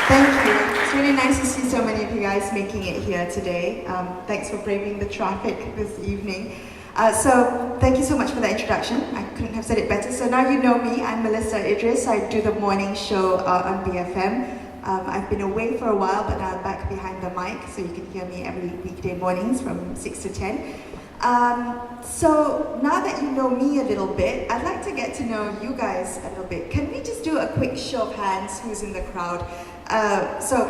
Thank you. It's really nice to see so many of you guys making it here today. Thanks for braving the traffic this evening. So thank you so much for that introduction. I couldn't have said it better. So now you know me, I'm Melisa IDRIS. I do the morning show on BFM. I've been away for a while, but now I'm back behind the mic, so you can hear me every weekday mornings from 6 to 10. So now that you know me a little bit, I'd like to get to know you guys a little bit. Can we just do a quick show of hands who's in the crowd? So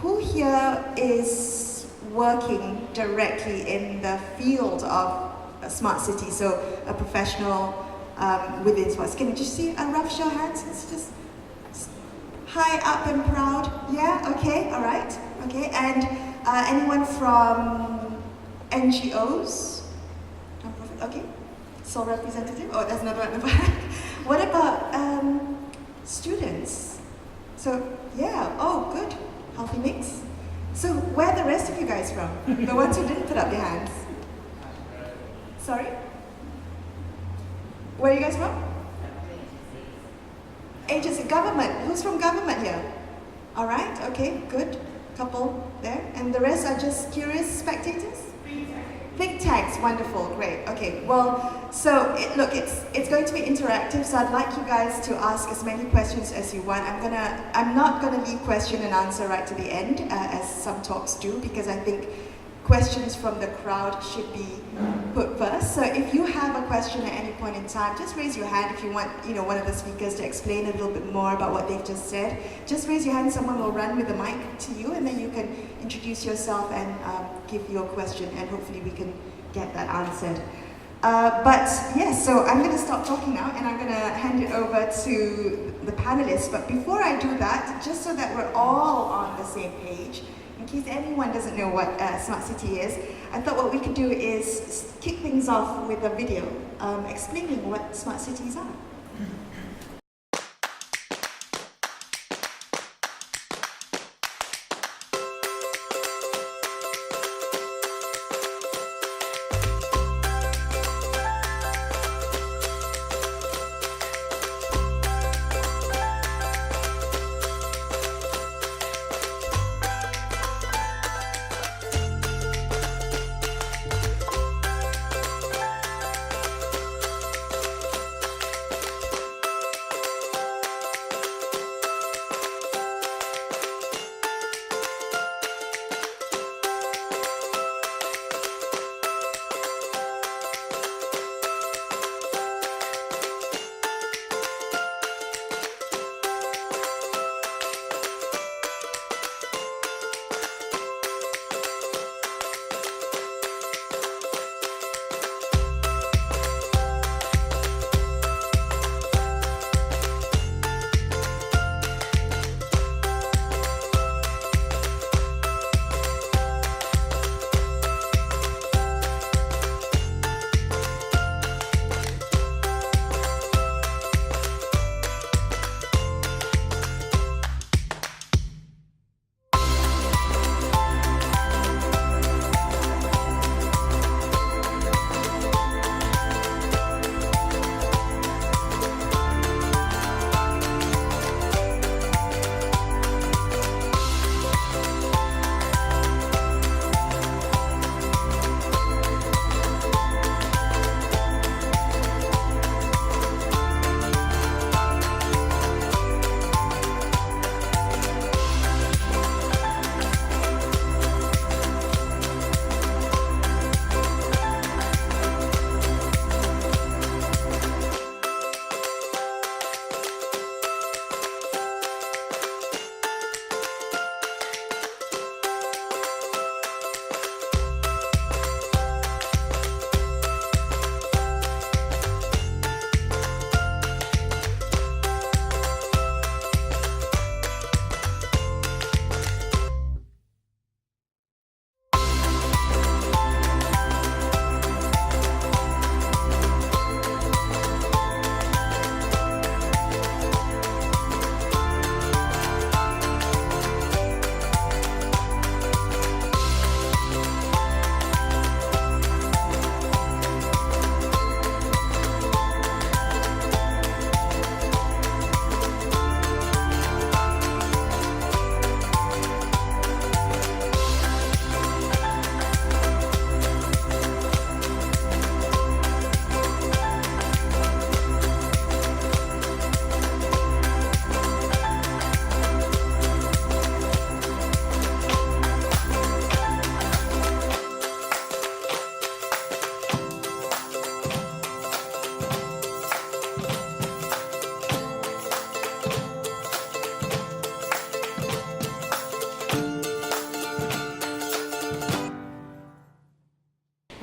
who here is working directly in the field of a smart city, so a professional within smart city? Can you just see a rough show of hands? It's just high up and proud. Yeah, okay, all right, okay. And anyone from NGOs? Non-profit, okay. Sole representative? Oh, there's another one in the back. What about students? So, yeah, oh, good. Healthy mix. So, where are the rest of you guys from? The ones who didn't put up their hands? Sorry? Where are you guys from? Agency, government. Who's from government here? All right, okay, good. Couple there. And the rest are just curious spectators? Think tanks, wonderful, great. Okay, well, so look, it's going to be interactive, so I'd like you guys to ask as many questions as you want. I'm not gonna leave question and answer right to the end, as some talks do, because I think questions from the crowd should be put first. So if you have a question at any point in time, just raise your hand if you want, one of the speakers to explain a little bit more about what they've just said. Just raise your hand, someone will run with the mic to you, and then you can introduce yourself and give your question, and hopefully we can get that answered. But yes, so I'm going to stop talking now, and I'm going to hand it over to the panelists. But before I do that, just so that we're all on the same page, in case anyone doesn't know what Smart City is, I thought what we could do is kick things off with a video explaining what smart cities are.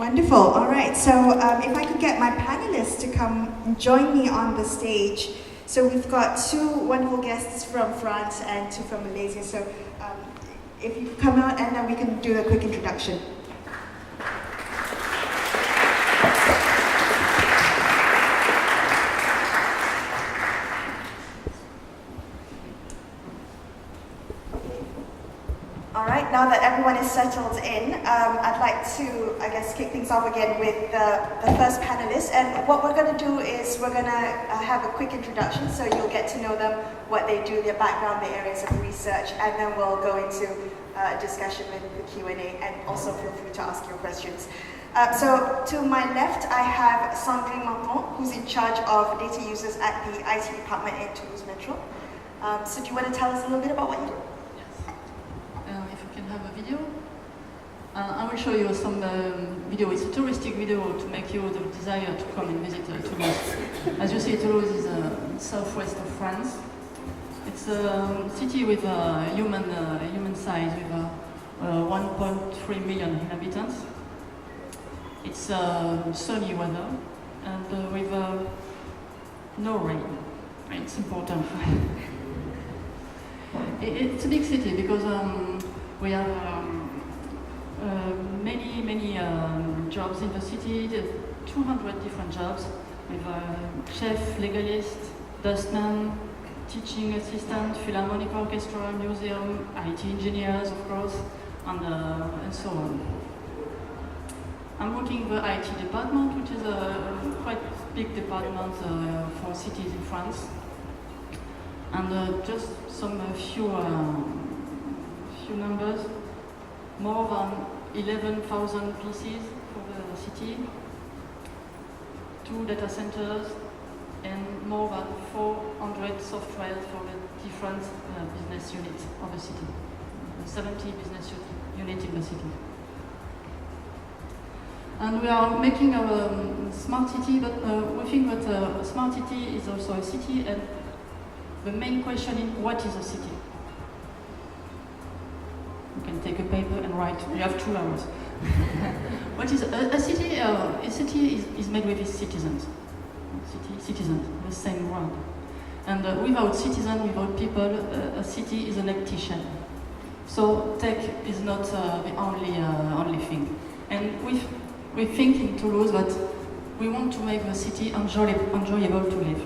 Wonderful. All right. So if I could get my panelists to come and join me on the stage. So we've got two wonderful guests from France and two from Malaysia. So if you come out and then we can do a quick introduction. All right, now that everyone is settled in, I'd like to, I guess, kick things off again with the first panelist. And what we're going to do is we're going to have a quick introduction, so you'll get to know them, what they do, their background, their areas of research, and then we'll go into a discussion with the Q&A, and also feel free to ask your questions. So to my left, I have Sandrine MATHON, who's in charge of data users at the IT department in Toulouse Métropole. So do you want to tell us a little bit about what you do? Have a video. I will show you some video. It's a touristic video to make you the desire to come and visit Toulouse. As you see, Toulouse is southwest of France. It's a city with a human size, with 1.3 million inhabitants. It's sunny weather and with no rain. It's important. It's a big city because we have many jobs in the city, 200 different jobs, with chef, legalist, dustman, teaching assistant, philharmonic orchestra, museum, IT engineers, of course, and so on. I'm working in the IT department, which is a quite big department for cities in France. And just some few numbers, more than 11,000 PCs for the city, 2 data centers, and more than 400 software for the different business units of the city. 70 business units in the city. And we are making a smart city, but we think that a smart city is also a city, and the main question is, what is a city? You can take a paper and write. You have 2 hours. What is a city? A city is made with its citizens. Citizens, the same word. And without citizens, without people, a city is an optician. So tech is not the only thing. And we think in Toulouse that we want to make the city enjoyable to live.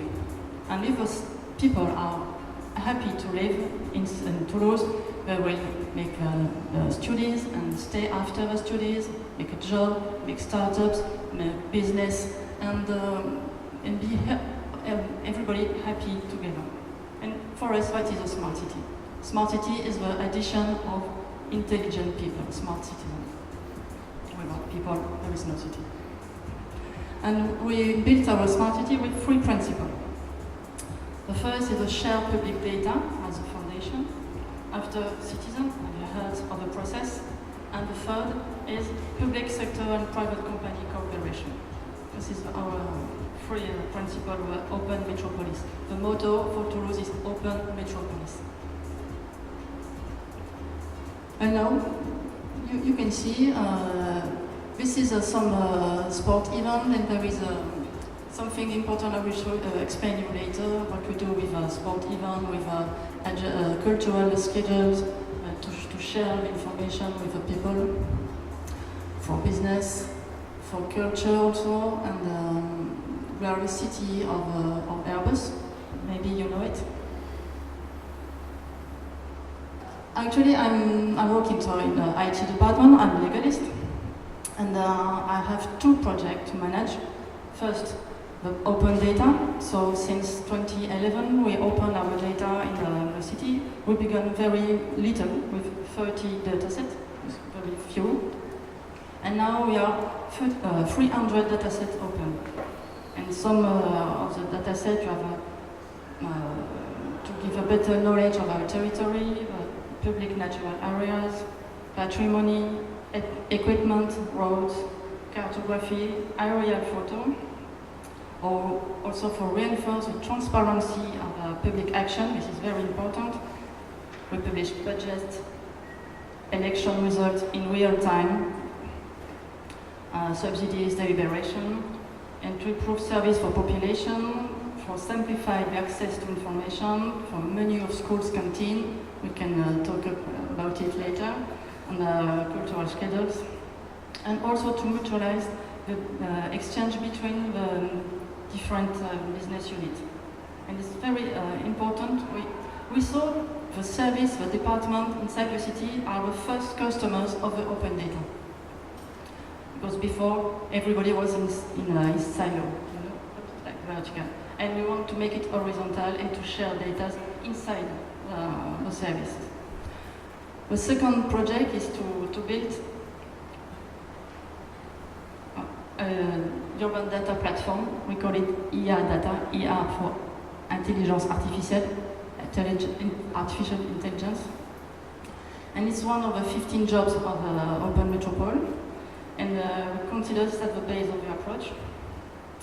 And if those people are happy to live in Toulouse, they will make studies and stay after the studies, make a job, make startups, make business, and be everybody happy together. And for us, that is a smart city. Smart city is the addition of intelligent people, smart citizens. Without people, there is no city. And we built our smart city with 3 principles. The first is a shared public data as a foundation. After citizens, have you heard of the process? And the third is public sector and private company cooperation. This is our 3 principle of Open Metropolis. The motto for Toulouse is Open Metropolis. And now, you can see, this is some sport event, and there is something important I will explain you later, what we do with a sport event, with cultural schedules, to share information with the people, for business, for culture also, and we are a city of Airbus, maybe you know it. Actually, I'm working in the IT department, I'm a legalist, and I have 2 projects to manage. First, the open data. So since 2011, we opened our data in the city. We began very little with 30 datasets, very few. And now we are 300 datasets open. And some of the datasets you have to give a better knowledge of our territory, public natural areas, patrimony, equipment, roads, cartography, aerial photo, or also for reinforce the transparency of public action. This is very important. We publish budget, election results in real time. subsidies deliberation, and to improve service for population, for simplify the access to information, for menu of schools canteen, we can talk about it later, and cultural schedules, and also to mutualize the exchange between the different business units. And it's very important. We saw the service, the department inside the city are the first customers of the open data. Because before, everybody was in his silo, like vertical. And we want to make it horizontal and to share data inside the services. The second project is to build urban data platform. We call it IRDA, IR for Artificial Intelligence. And it's one of the 15 jobs of Open Metropole. And we consider this as the base of the approach.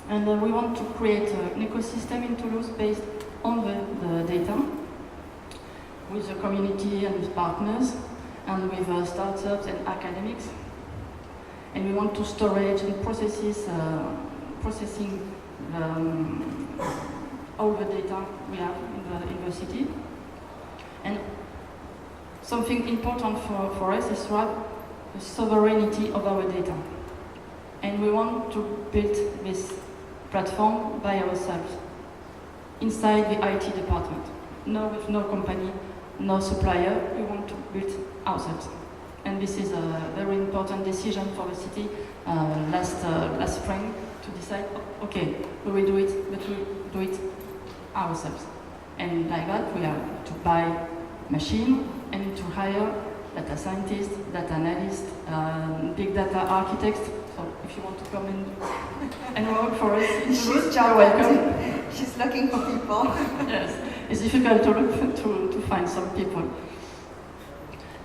And we want to create an ecosystem in Toulouse based on the data, with the community and with partners, and with startups and academics. And we want to storage and processing all the data we have in the city. And something important for us is to have the sovereignty of our data. And we want to build this platform by ourselves, inside the IT department. No, with no company, no supplier, we want to build ourselves. And this is a very important decision for the city last spring to decide, okay, we will do it, but we do it ourselves. And like that, we have to buy machine and to hire data scientists, data analysts, big data architects. So if you want to come in and work for us, she's welcome. She's looking for people. Yes, it's difficult to find some people.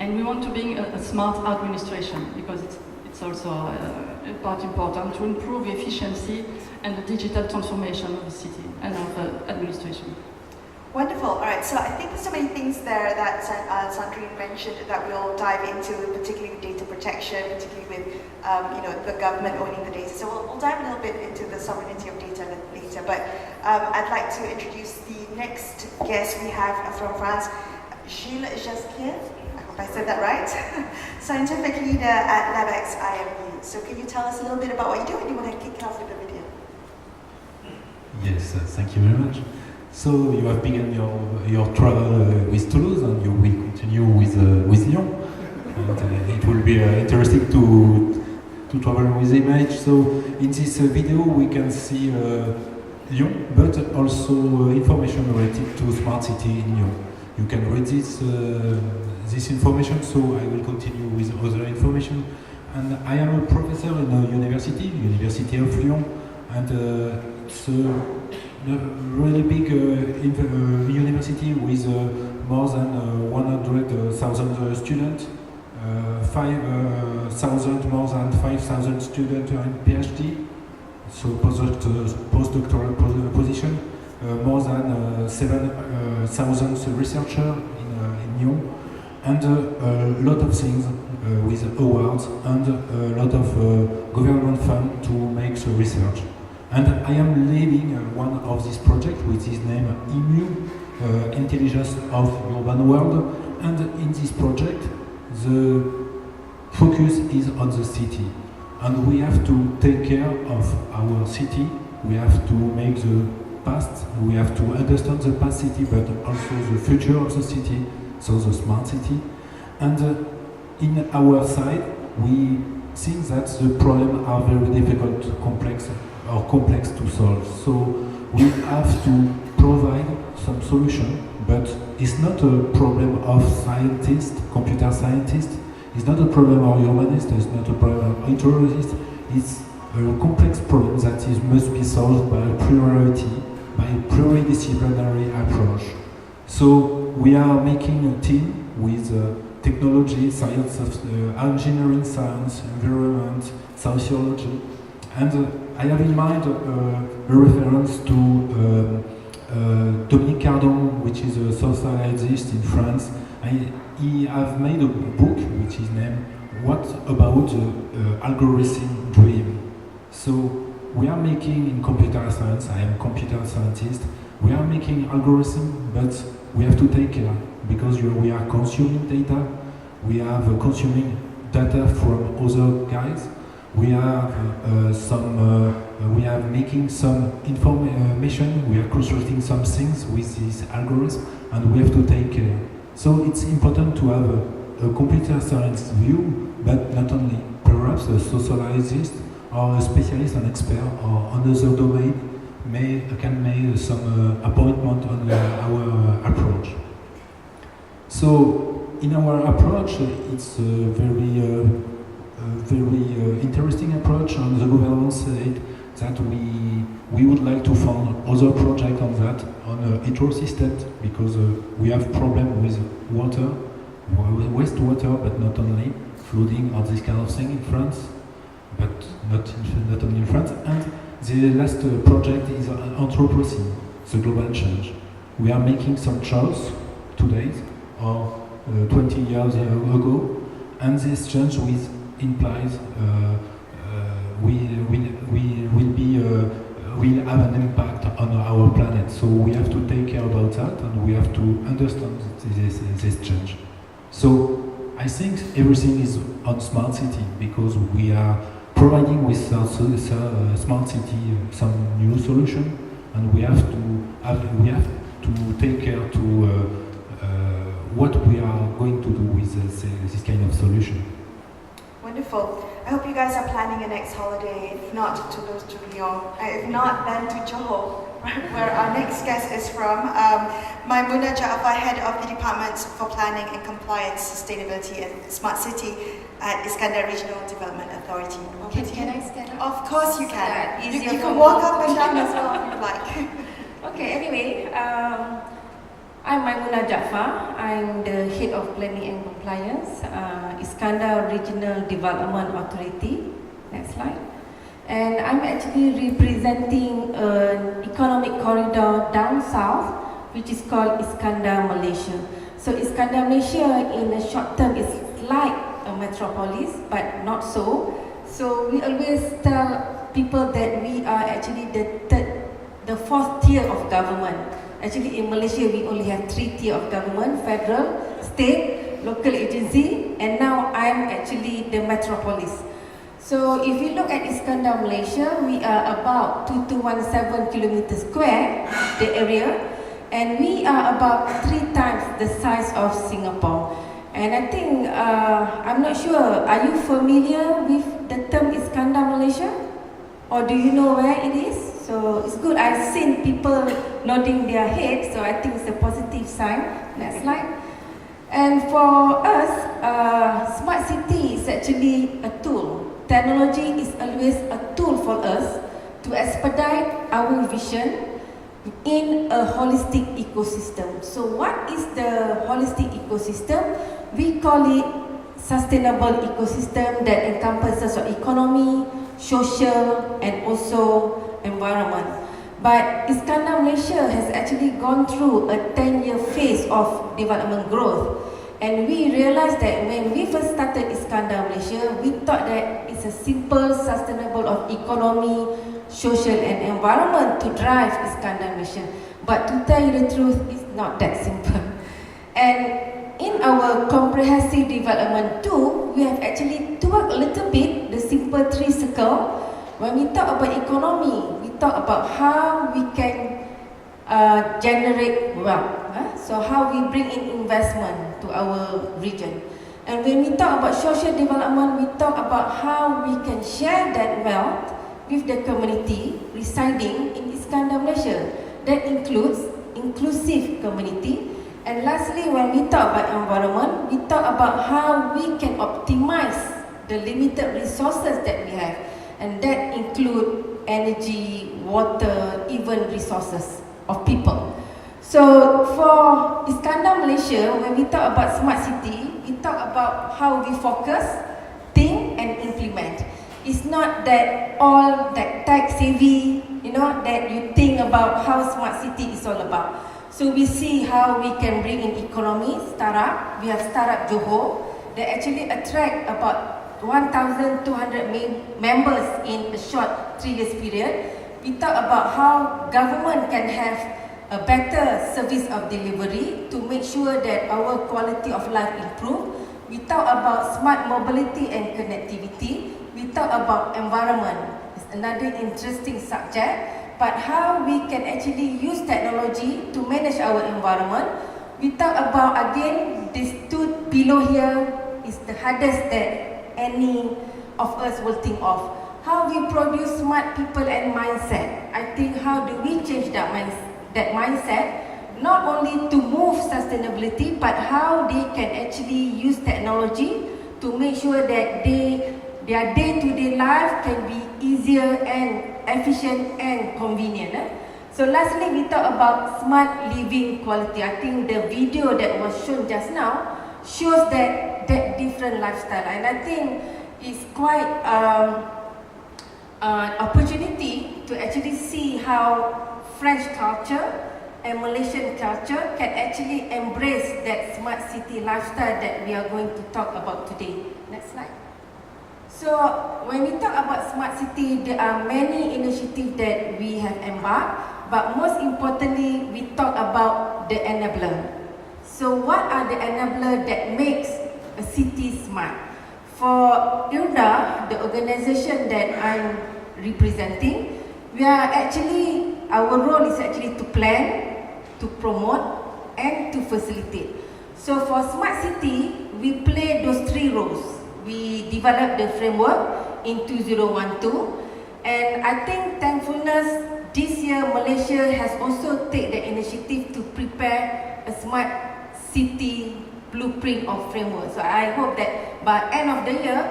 And we want to be a smart administration because it's also a part important to improve the efficiency and the digital transformation of the city and of the administration. Wonderful. All right. So I think there's so many things there that Sandrine mentioned that we'll dive into, particularly with data protection, particularly with the government owning the data. So we'll dive a little bit into the sovereignty of data later. But I'd like to introduce the next guest we have from France, Gilles GESQUIÈRE. I hope I said that right. Scientific leader at LabEx IMU. So can you tell us a little bit about what you do, and you want to kick off with the video? Yes, thank you very much. So you have begun your travel with Toulouse, and you will continue with Lyon. And it will be interesting to travel with image. So in this video we can see Lyon, but also information related to smart city in Lyon. You can read this information. So I will continue with other information. And I am a professor in a University of Lyon, and it's a really big university with more than 100,000 students, 5,000, more than 5,000 students in PhD, so postdoctoral position, more than 7,000 researchers in Lyon, and a lot of things with awards and a lot of government funds to make the research. And I am leading one of these projects with his name IMU, Intelligence of Urban World. And in this project, the focus is on the city. And we have to take care of our city. We have to make the past, we have to understand the past city, but also the future of the city, so the smart city. And in our side, we think that the problems are very difficult, complex to solve. So we have to provide some solution, but it's not a problem of scientists, computer scientists, it's not a problem of humanists, it's not a problem of intellectualists, it's a complex problem that must be solved by a priority, by a pluridisciplinary approach. So we are making a team with technology, science, engineering science, environment, sociology, and I have in mind a reference to Dominique Cardon, which is a sociologist in France. He has made a book which is named what about algorithm dream? So we are making in computer science, I am a computer scientist, we are making algorithm, but we have to take care because we are consuming data, we are consuming data from other guys, we are making some information, we are constructing some things with this algorithm, and we have to take care. So it's important to have a computer science view, but not only, perhaps a sociologist or a specialist, an expert, or another domain can make some appointment on our approach. So in our approach, it's a very interesting approach, and the government said that we would like to fund other projects on that, on ecosystems, because we have problem with water, wastewater, but not only, flooding or this kind of thing in France, but not only in France. And the last project is Anthropocene, the global change. We are making some choice today, or 20 years ago, and this change implies will have an impact on our planet. So we have to take care about that, and we have to understand this change. So I think everything is on smart city, because we are providing with smart city some new solution, and we have to take care to what we are going to do with this kind of solution. Wonderful. I hope you guys are planning your next holiday, if not to Toulouse to Lyon, if not then to Johor, where our next guest is from. Maimunah JAFFAR, Head of the Department for Planning and Compliance, Sustainability and Smart City at Iskandar Regional Development Authority. Okay, can I stand up? Of course you can. You You can walk up and down as well if you like. Okay, anyway, I'm Maimunah JAFFAR. I'm the Head of Planning and Compliance, Iskandar Regional Development Authority. Next slide. And I'm actually representing an economic corridor down south, which is called Iskandar Malaysia. So Iskandar Malaysia in the short term is like a metropolis, but not so. So we always tell people that we are actually the fourth tier of government. Actually in Malaysia we only have 3 tiers of government: federal, state, local agency, and now I'm actually the metropolis. So if you look at Iskandar Malaysia, we are about 2217 kilometers square, the area, and we are about 3 times the size of Singapore. And I think, I'm not sure, are you familiar with the term Iskandar Malaysia? Or do you know where it is? So it's good, I've seen people nodding their heads, so I think it's a positive sign. Next slide. And for us, smart city is actually a tool. Technology is always a tool for us to expedite our vision in a holistic ecosystem. So what is the holistic ecosystem? We call it sustainable ecosystem that encompasses our economy, social, and also environment. But Iskandar Malaysia has actually gone through a 10-year phase of development growth. And we realized that when we first started Iskandar Malaysia, we thought that it's a simple, sustainable of economy, social and environment to drive Iskandar Malaysia. But to tell you the truth, it's not that simple. And in our comprehensive development too, we have actually tweaked a little bit the simple 3 circle. When we talk about economy, we talk about how we can generate wealth. So how we bring in investment to our region. And when we talk about social development, we talk about how we can share that wealth with the community residing in Iskandar Malaysia. That includes inclusive community. And lastly, when we talk about environment, we talk about how we can optimize the limited resources that we have. And that include energy, water, even resources of people. So for Iskandar Malaysia, when we talk about smart city, we talk about how we focus, think and implement. It's not that all that tech savvy, that you think about how smart city is all about. So we see how we can bring in economy, startup. We have Startup Johor, they actually attract about 1,200 members in a short 3 years period. We talk about how government can have a better service of delivery to make sure that our quality of life improve. We talk about smart mobility and connectivity. We talk about environment. It's another interesting subject. But how we can actually use technology to manage our environment. We talk about, again, these two below here is the hardest that any of us will think of. How we produce smart people and mindset. I think how do we change that mindset, not only to move sustainability, but how they can actually use technology to make sure that their day-to-day life can be easier and efficient and convenient. So lastly, we talk about smart living quality. I think the video that was shown just now shows that different lifestyle, and I think it's quite opportunity to actually see how French culture and Malaysian culture can actually embrace that smart city lifestyle that we are going to talk about today. Next slide. So when we talk about smart city, there are many initiatives that we have embarked, but most importantly, we talk about the enabler. So what are the enabler that makes a city smart? For IRDA, the organization that I'm representing, our role is actually to plan, to promote, and to facilitate. So for smart city, we play those 3 roles. We developed the framework in 2012, and I think thankfulness this year Malaysia has also taken the initiative to prepare a smart city blueprint of framework. So I hope that by end of the year,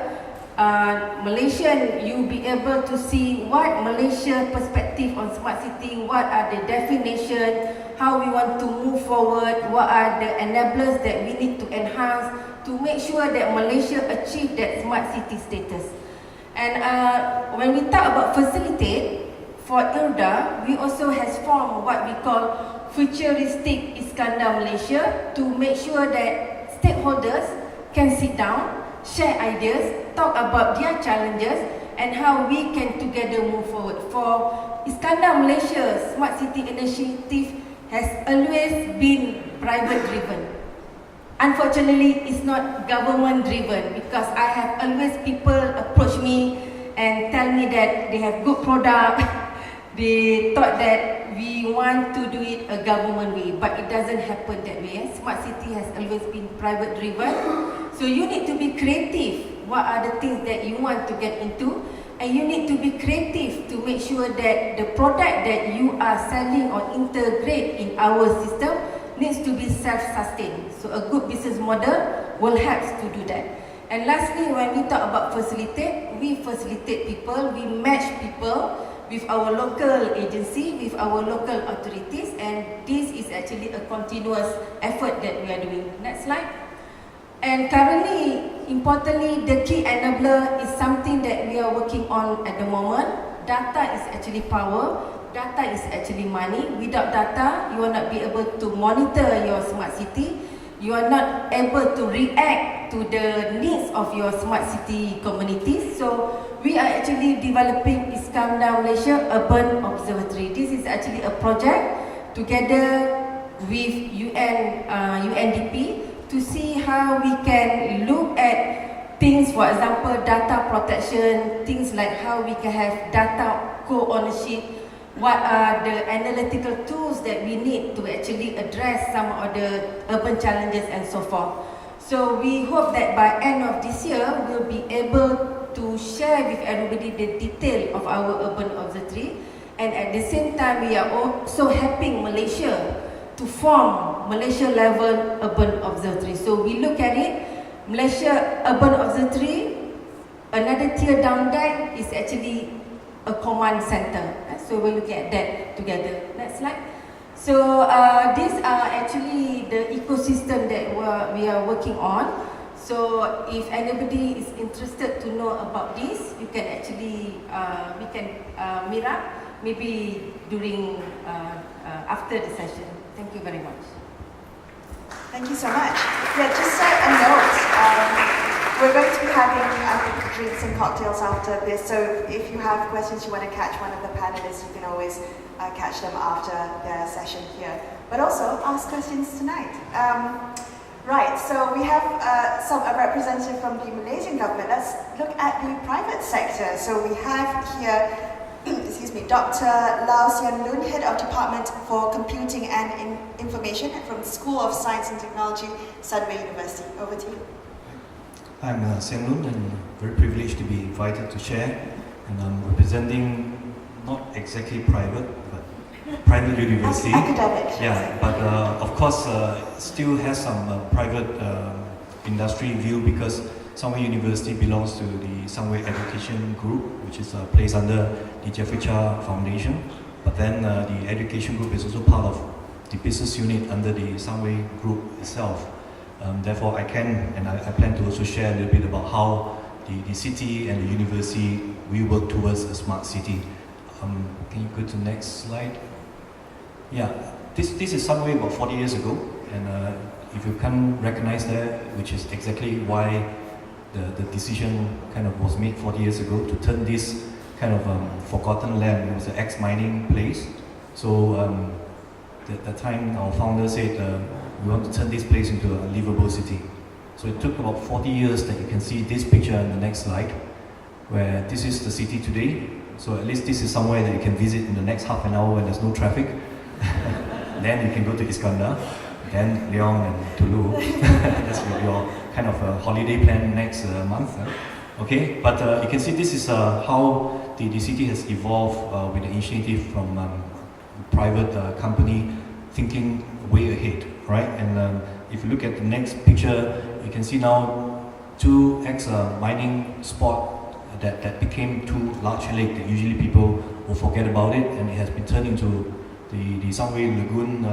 Malaysian, you'll be able to see what Malaysia perspective on smart city, what are the definition, how we want to move forward, what are the enablers that we need to enhance to make sure that Malaysia achieve that smart city status. And when we talk about facilitate, for IRDA, we also has formed what we call futuristic Iskandar Malaysia to make sure that stakeholders can sit down, share ideas, talk about their challenges and how we can together move forward. For Iskandar Malaysia, Smart City Initiative has always been private driven. Unfortunately, it's not government driven because I have always people approach me and tell me that they have good product. They thought that we want to do it a government way, but it doesn't happen that way. Smart City has always been private driven. So you need to be creative. What are the things that you want to get into? And you need to be creative to make sure that the product that you are selling or integrate in our system needs to be self-sustained. So a good business model will help to do that. And lastly, when we talk about facilitate, we facilitate people, we match people with our local agency, with our local authorities, and this is actually a continuous effort that we are doing. Next slide. And currently, importantly, the key enabler is something that we are working on at the moment. Data is actually power. Data is actually money. Without data, you will not be able to monitor your smart city. You are not able to react to the needs of your smart city communities. So we are actually developing Iskandar Malaysia Urban Observatory. This is actually a project together with UNDP to see how we can look at things, for example, data protection, things like how we can have data co-ownership. What are the analytical tools that we need to actually address some of the urban challenges and so forth. So we hope that by end of this year, we'll be able to share with everybody the detail of our urban observatory. And at the same time, we are also helping Malaysia to form Malaysia level urban observatory. So we look at it, Malaysia Urban Observatory, another tier down that is actually a command center. So we're looking at that together. Next slide. So these are actually the ecosystem that we are working on. So if anybody is interested to know about this, you can actually we can meet up maybe during after the session. Thank you very much. Thank you so much. Yeah, just a note. we're going to be having drinks and cocktails after this, so if you have questions you want to catch one of the panelists, you can always catch them after their session here. But also ask questions tonight. Right, so we have a representative from the Malaysian government. Let's look at the private sector. So we have here, excuse me, Dr. Sian Lun LAU, Head of Department for Computing and Information from the School of Science and Technology, Sunway University. Over to you. I'm Sian Lun and very privileged to be invited to share, and I'm representing not exactly private, but private university. Academic. Yeah, but of course still has some private industry view, because Sunway University belongs to the Sunway Education Group, which is placed under the Jeffrey Cha Foundation. But then the Education Group is also part of the business unit under the Sunway Group itself. Therefore, I can and I plan to also share a little bit about how the city and the university, we work towards a smart city. Can you go to the next slide? Yeah, this is Sunway about 40 years ago, and if you can't recognize that, which is exactly why the decision kind of was made 40 years ago to turn this kind of forgotten land. It was an ex-mining place. So at the time our founder said we want to turn this place into a livable city. So it took about 40 years that you can see this picture in the next slide, where this is the city today. So at least this is somewhere that you can visit in the next half an hour when there's no traffic. Then you can go to Iskandar, then Leong and Toulouse. That's your kind of holiday plan next month. Okay, but you can see this is how the city has evolved with the initiative from private company thinking way ahead, right? And if you look at the next picture, you can see now two ex-mining spot that became two large lakes that usually people will forget about it, and it has been turned into the Sunway Lagoon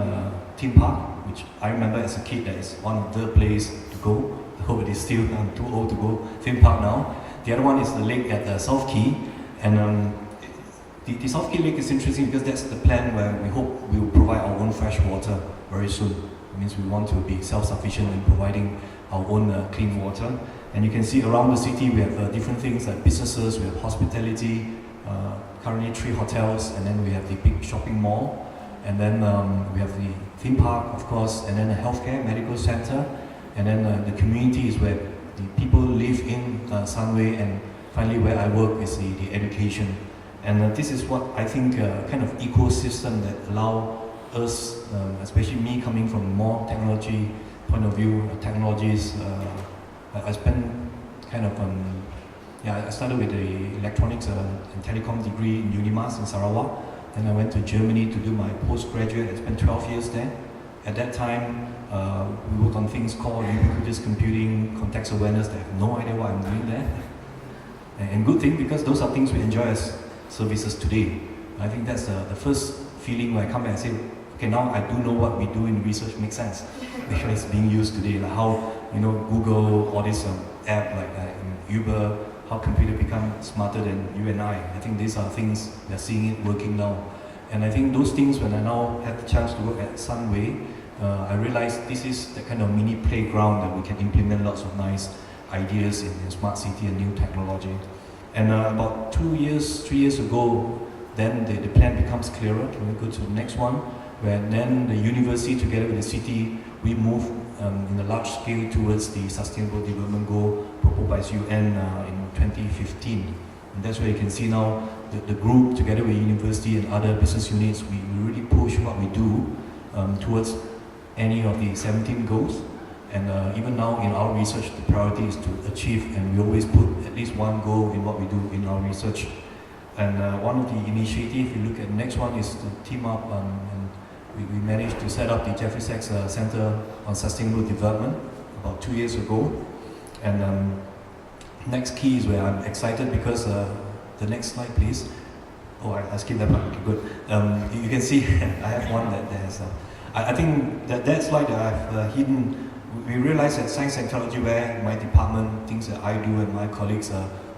theme park, which I remember as a kid that is one of the place to go. I hope it is still, I'm too old to go theme park now. The other one is the lake at South Key, and the South Key Lake is interesting because that's the plan where we hope we will provide our own fresh water very soon. It means we want to be self-sufficient in providing our own clean water. And you can see around the city we have different things like businesses, we have hospitality, currently 3 hotels, and then we have the big shopping mall, and then we have the theme park, of course, and then a healthcare medical center, and then the community is where the people live in Sunway, and finally where I work is the education. And this is what I think kind of ecosystem that allow us, especially me coming from more technology point of view, technologies. I spent kind of I started with the electronics and telecom degree in Unimas in Sarawak. Then I went to Germany to do my postgraduate. I spent 12 years there. At that time, we worked on things called ubiquitous computing, context awareness. I have no idea what I'm doing there. And good thing, because those are things we enjoy as services today. I think that's the first feeling when I come back and say, okay, now I do know what we do in research makes sense. Because it's being used today, like how, you know, Google, all this app like Uber, how computer become smarter than you and I. I think these are things we're seeing it working now. And I think those things, when I now have the chance to work at Sunway, I realized this is the kind of mini playground that we can implement lots of nice ideas in smart city and new technology. And about 3 years ago, then the plan becomes clearer. Can we go to the next one? Where then the university together with the city, we move in a large scale towards the Sustainable Development Goal proposed by UN in 2015. And that's where you can see now the group together with university and other business units, we really push what we do towards any of the 17 goals. And even now in our research, the priority is to achieve, and we always put at least one goal in what we do in our research. And one of the initiatives, if you look at the next one, is to team up and we managed to set up the Jeffrey Sachs Center on Sustainable Development about 2 years ago. And next key is where I'm excited because the next slide, please. Oh, I skipped that part. Okay, good. You can see I have one that has. I think that slide that I've hidden. We realized that science and technology, where my department, things that I do and my colleagues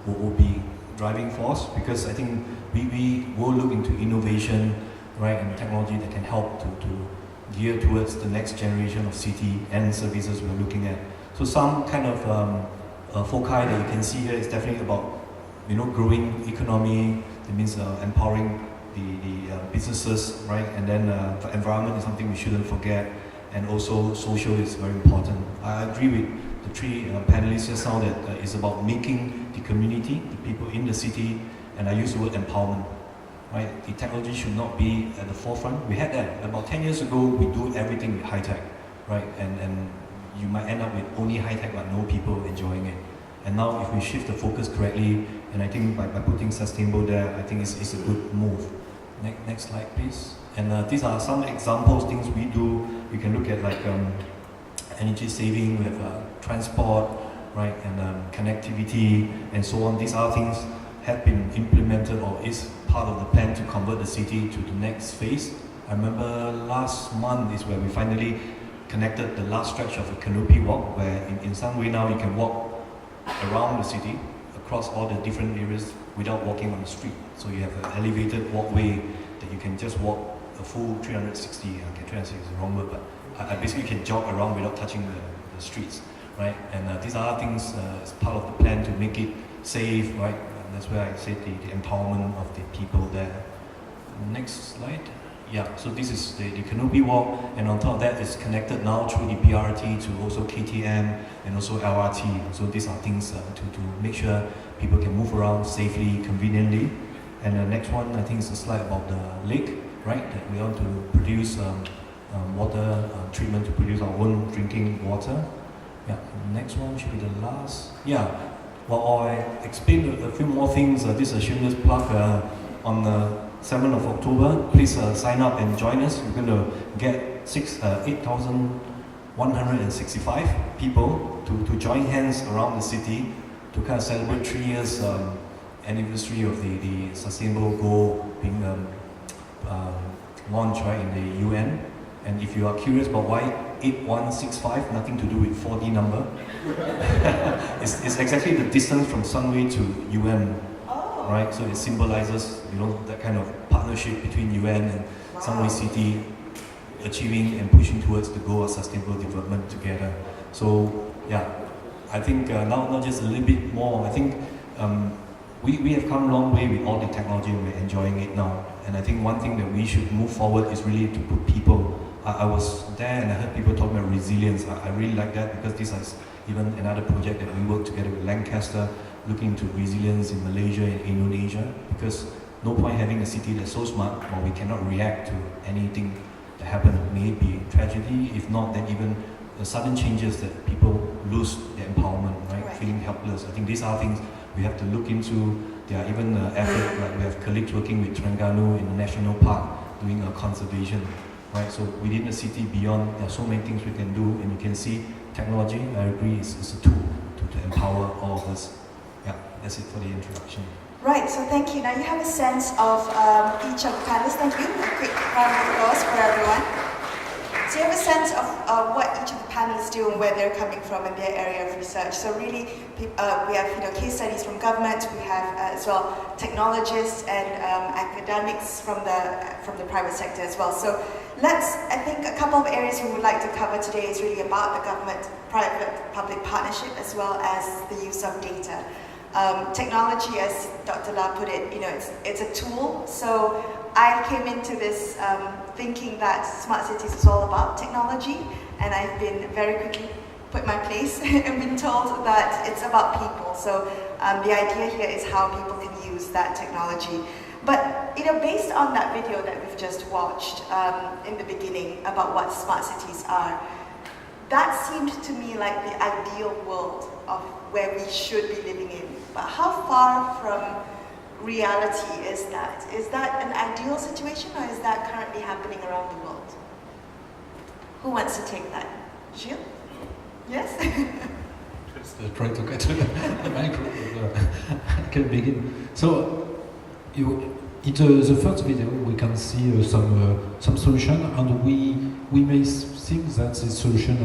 will be driving force, because I think we will look into innovation, right, and technology that can help to gear towards the next generation of city and services we're looking at. So some kind of foci that you can see here is definitely about, growing economy. It means empowering the businesses, right? And then the environment is something we shouldn't forget, and also social is very important. I agree with the three panelists just now that it's about making the community, the people in the city, and I use the word empowerment, right? The technology should not be at the forefront. We had that about 10 years ago. We do everything with high tech, right? And you might end up with only high tech but no people enjoying it. And now if we shift the focus correctly, and I think by putting sustainable there, I think it's a good move. Next slide, please. And these are some examples, things we do. You can look at like energy saving, we have transport, right, and connectivity, and so on. These are things have been implemented or is part of the plan to convert the city to the next phase. I remember last month is where we finally connected the last stretch of the canopy walk, where in Sunway now you can walk around the city, across all the different areas without walking on the street. So you have an elevated walkway that you can just walk a full 360, okay, 360 is the wrong word, but I basically can jog around without touching the streets, right? And these are things as part of the plan to make it safe, right? And that's where I said the empowerment of the people there. Next slide. Yeah, so this is the canopy walk, and on top of that is connected now through the BRT to also KTM and also LRT. So these are things to make sure people can move around safely, conveniently. And the next one, I think, is a slide about the lake, right? That we want to produce water treatment to produce our own drinking water. Yeah, next one should be the last. Yeah, well, I explained a few more things. This is a shameless plug on the 7th of October, please sign up and join us. We're going to get 8,165 people to join hands around the city to kind of celebrate 3 years anniversary of the sustainable goal being launched, right, in the UN. And if you are curious about why 8165, nothing to do with 4D number, it's exactly the distance from Sunway to UN. Right, so it symbolizes, that kind of partnership between UN and Sunway City achieving and pushing towards the goal of sustainable development together. So yeah, I think now just a little bit more. I think we have come a long way with all the technology and we're enjoying it now. And I think one thing that we should move forward is really to put people. I was there and I heard people talking about resilience. I really like that because this is even another project that we work together with Lancaster, looking into resilience in Malaysia and Indonesia, because no point having a city that's so smart while we cannot react to anything that happens. May it be tragedy, if not, then even the sudden changes that people lose their empowerment, right? Feeling helpless. I think these are things we have to look into. There are even efforts, like we have colleagues working with Terengganu in the National Park doing conservation, right? So within the city, beyond, there are so many things we can do, and you can see technology, I agree, is a tool to empower all of us. Yeah, that's it for the introduction. Right, so thank you. Now you have a sense of each of the panelists. Thank you. A quick round of applause for everyone. So you have a sense of what each of the panelists do and where they're coming from in their area of research. So really, we have case studies from government. We have as well technologists and academics from the private sector as well. So I think a couple of areas we would like to cover today is really about the government-private-public partnership as well as the use of data. Technology, as Dr. Lau put it, it's a tool. So I came into this thinking that smart cities is all about technology, and I've been very quickly put my place and been told that it's about people. So the idea here is how people can use that technology. But based on that video that we've just watched in the beginning about what smart cities are, that seemed to me like the ideal world of where we should be living in. But how far from reality is that? Is that an ideal situation, or is that currently happening around the world? Who wants to take that? Gilles? Yes? Just try to get the micro. I can begin. So, in the first video, we can see some solution, and we may think that these solutions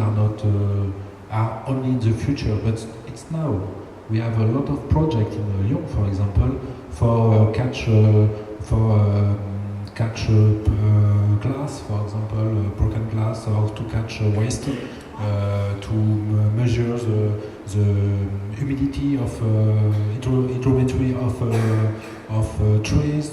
are only in the future, but it's now. We have a lot of projects in Lyon, for example, for catch glass, for example, broken glass, or to catch waste, to measure the humidity of hydrometry of trees.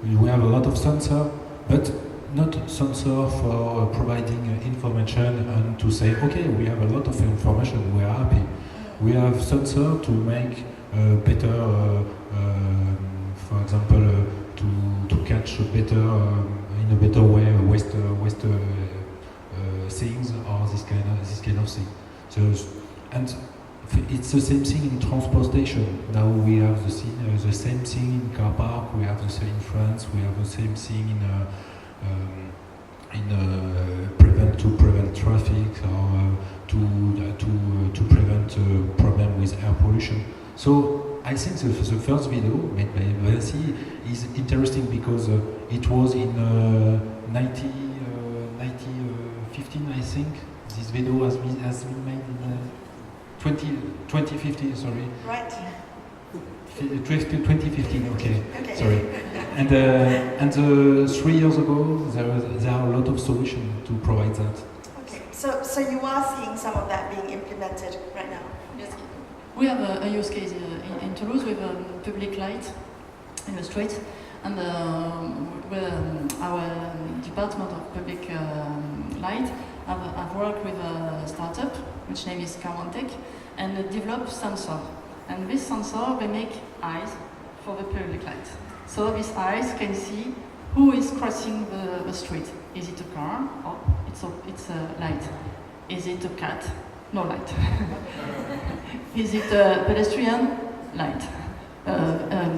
We have a lot of sensor, but not sensor for providing information and to say, okay, we have a lot of information, we are happy. We have sensor to make better, for example, to catch better in a better way waste things or this kind of thing. So, and it's the same thing in transportation. Now we have the same thing in car park. We have the same in France. We have the same thing to prevent traffic or to prevent problem with air pollution. So I think the first video made by Melisa is interesting because it was in 2015, I think. This video has been made in 2015, sorry. Right. 2015, okay. Sorry. And 3 years ago, there are a lot of solutions to provide that. Okay, so you are seeing some of that being implemented right now? Yes. We have a use case in Toulouse with a public light in the street, and our department of public light have worked with a startup, which name is Tech, and develop sensor. And this sensor, they make eyes for the public light. So these eyes can see who is crossing the street. Is it a car? Oh, it's a light. Is it a cat? No light. Is it a pedestrian? Light.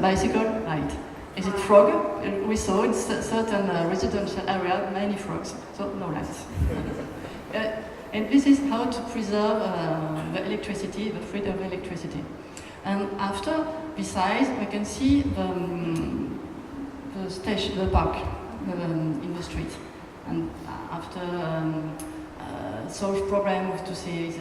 Bicycle? Light. Is it frog? We saw in certain residential area many frogs, so no light. And this is how to preserve the electricity, the freedom of electricity. And after, besides, we can see the station, the park in the street. And after solve problem to say is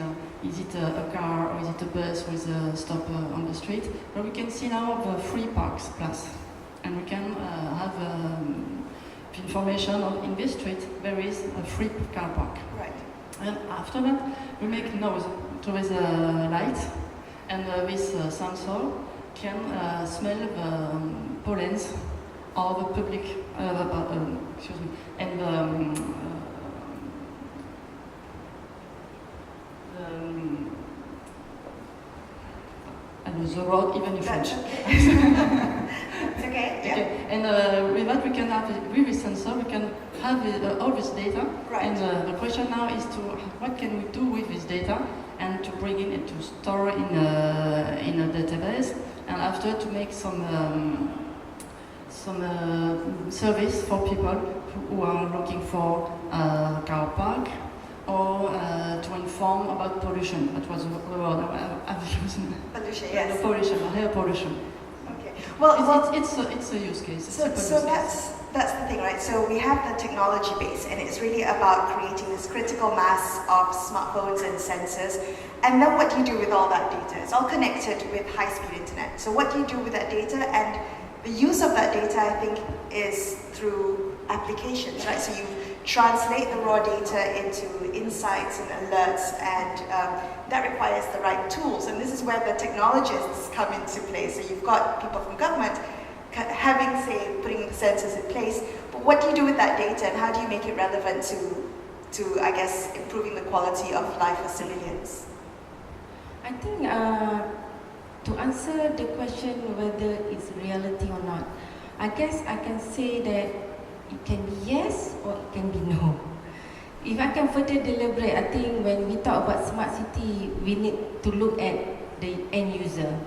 it a car or is it a bus with a stop on the street. But we can see now the free parks plus, and we can have information of in this street there is a free car park. Right. And after that, we make nose towards the light, and this sensor can smell the pollens of the public, excuse me, and the road, even in French. It's okay, yeah. Okay. And with that, we can have, with this sensor, we can have all this data. Right. And the question now is to what can we do with this data and to bring it and to store in a database, and after to make some service for people who are looking for a car park or to inform about pollution. That was the word I've used. Pollution, yes. Pollution, air pollution. Okay. Well, it's a use case. So that's the thing, right? So we have the technology base, and it's really about creating this critical mass of smartphones and sensors. And then what do you do with all that data? It's all connected with high-speed internet. So what do you do with that data? And the use of that data, I think, is through applications, right? So you translate the raw data into insights and alerts, and that requires the right tools. And this is where the technologists come into play. So you've got people from government having, say, putting the sensors in place, but what do you do with that data, and how do you make it relevant to I guess, improving the quality of life for civilians? I think to answer the question whether it's reality or not, I guess I can say that it can be yes or it can be no. If I can further deliberate, I think when we talk about smart city, we need to look at the end user.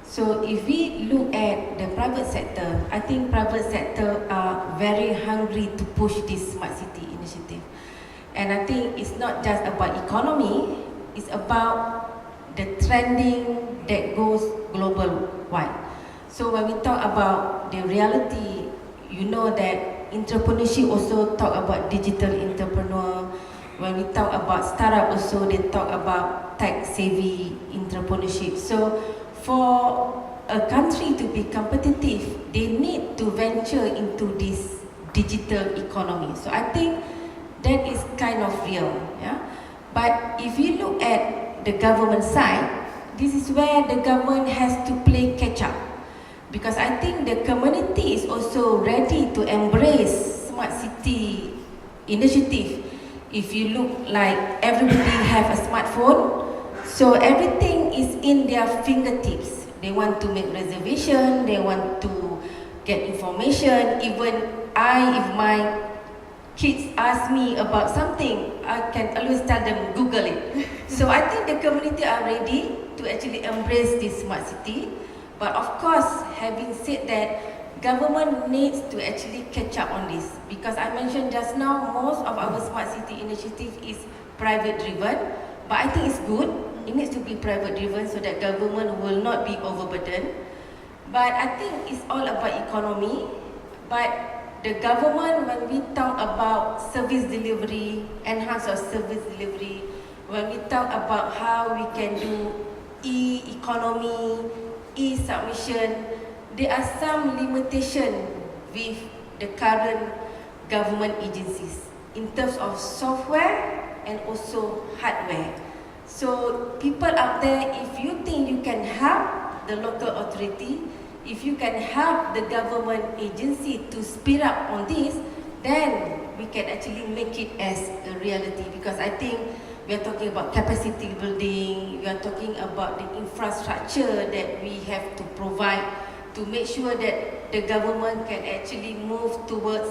So if we look at the private sector, I think private sector are very hungry to push this smart city initiative. And I think it's not just about economy, it's about the trending that goes global wide. So when we talk about the reality, you know that entrepreneurship also talk about digital entrepreneur. When we talk about startup also, they talk about tech-savvy entrepreneurship. So for a country to be competitive, they need to venture into this digital economy. So I think that is kind of real, yeah. But if you look at the government side, this is where the government has to play catch up. Because I think the community is also ready to embrace smart city initiative. If you look like everybody have a smartphone, so everything is in their fingertips. They want to make reservation, they want to get information. Even if my kids ask me about something, I can always tell them Google it. So I think the community are ready to actually embrace this smart city. But of course, having said that, government needs to actually catch up on this. Because I mentioned just now, most of our smart city initiative is private driven. But I think it's good. It needs to be private driven so that government will not be overburdened. But I think it's all about economy. But the government, when we talk about service delivery, enhance our service delivery, when we talk about how we can do e-economy, e-submission, there are some limitations with the current government agencies in terms of software and also hardware. So people out there, if you think you can help the local authority, if you can help the government agency to speed up on this, then we can actually make it as a reality. Because I think we are talking about capacity building, we are talking about the infrastructure that we have to provide to make sure that the government can actually move towards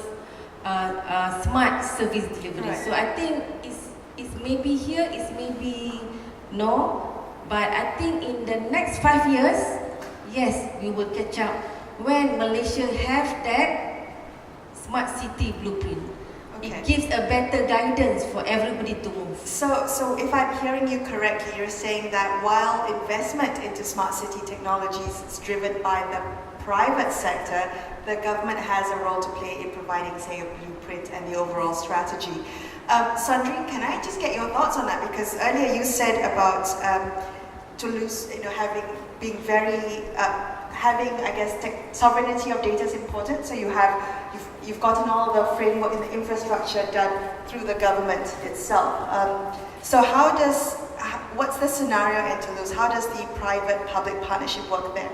smart service delivery. Right. So I think it's maybe here, it's maybe no, but I think in the next 5 years, yes, we will catch up when Malaysia have that smart city blueprint. Okay. It gives a better guidance for everybody to move. So if I'm hearing you correctly, you're saying that while investment into smart city technologies is driven by the private sector, the government has a role to play in providing, say, a blueprint and the overall strategy. Sandrine, can I just get your thoughts on that? Because earlier you said about Toulouse, being very, having, I guess, sovereignty of data is important. So you've gotten all the framework and the infrastructure done through the government itself. So what's the scenario in Toulouse? How does the private-public partnership work there?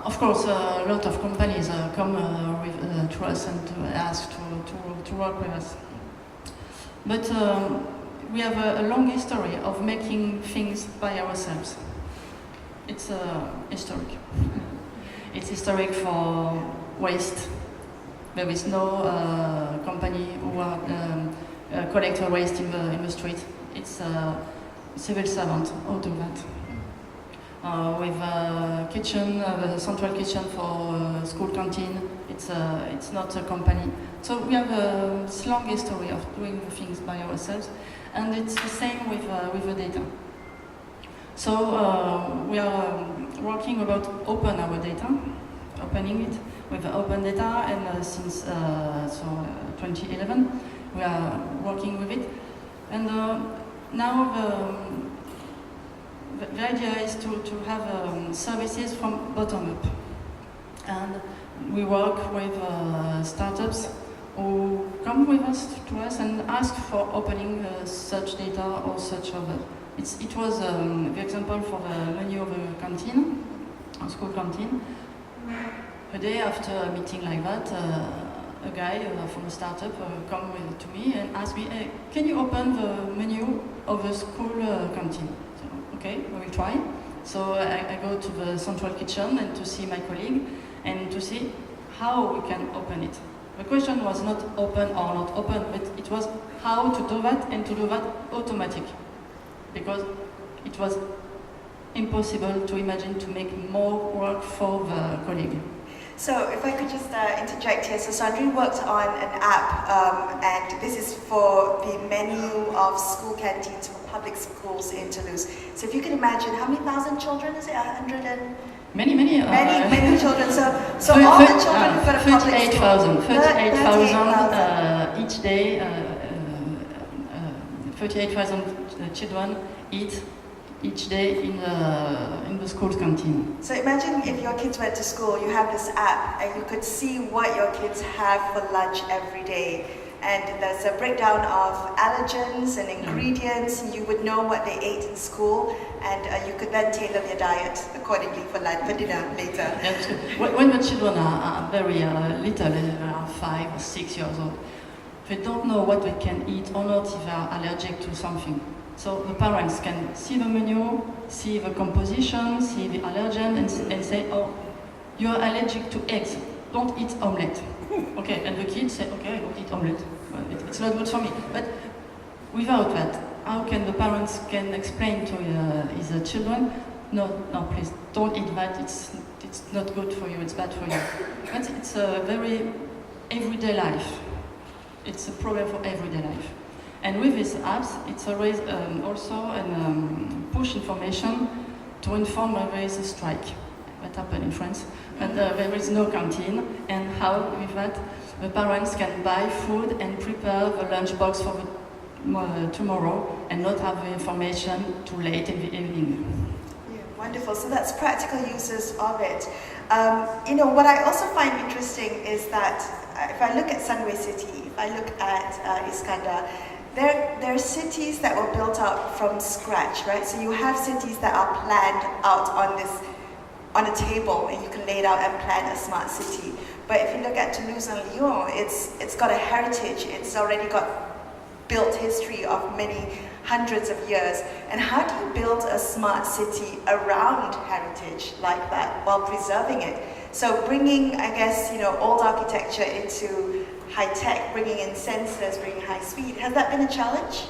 Of course, a lot of companies come to us and to ask to work with us. But we have a long history of making things by ourselves. It's historic. It's historic for waste. There is no company who collect waste in the street. It's civil servant who do that. With a kitchen, the central kitchen for school canteen, it's not a company. So we have a long history of doing things by ourselves, and it's the same with the data. So we are working about open our data, opening it with open data, and since 2011 we are working with it, and now the idea is to have services from bottom up, and we work with startups who come with us to us and ask for opening such data or such other. It was the example for the menu of a canteen, a school canteen. A day after a meeting like that, a guy from a startup come to me and ask me, hey, can you open the menu of a school canteen? So, okay, we will try. So I go to the central kitchen and to see my colleague and to see how we can open it. The question was not open or not open, but it was how to do that and to do that automatic. Because it was impossible to imagine to make more work for the colleague. So if I could just interject here, so Sandrine worked on an app, and this is for the menu of school canteens for public schools in Toulouse. So if you can imagine, how many thousand children is it? 100 and... Many children. So all the children who've got a public school. 38,000 each day. 38,000 children eat each day in the school canteen. So imagine if your kids went to school, you have this app, and you could see what your kids have for lunch every day. and there's a breakdown of allergens and ingredients. You would know what they ate in school, and you could then tailor your diet accordingly for dinner later. Yes, when the children are very little, they are 5 or 6 years old, they don't know what they can eat or not if they are allergic to something. So the parents can see the menu, see the composition, see the allergen, and say, oh, you're allergic to eggs, don't eat omelette. Okay, and the kids say, okay, I don't eat omelette. Well, it's not good for me. But without that, how can the parents can explain to his children, no, please, don't eat that, it's not good for you, it's bad for you. But it's a very everyday life. It's a problem for everyday life. And with these apps, it's always also push information to inform when there is a strike. That happened in France. And there is no canteen, and how with that the parents can buy food and prepare the lunchbox for tomorrow and not have the information too late in the evening. Yeah, wonderful. So that's practical uses of it. You know, what I also find interesting is that if I look at Sunway City, if I look at Iskandar, there are cities that were built out from scratch, right? So you have cities that are planned out on a table, and you can lay it out and plan a smart city. But if you look at Toulouse and Lyon, it's got a heritage. It's already got built history of many hundreds of years. And how do you build a smart city around heritage like that while preserving it? So bringing, I guess, you know, old architecture into high tech, bringing in sensors, bringing high speed. Has that been a challenge?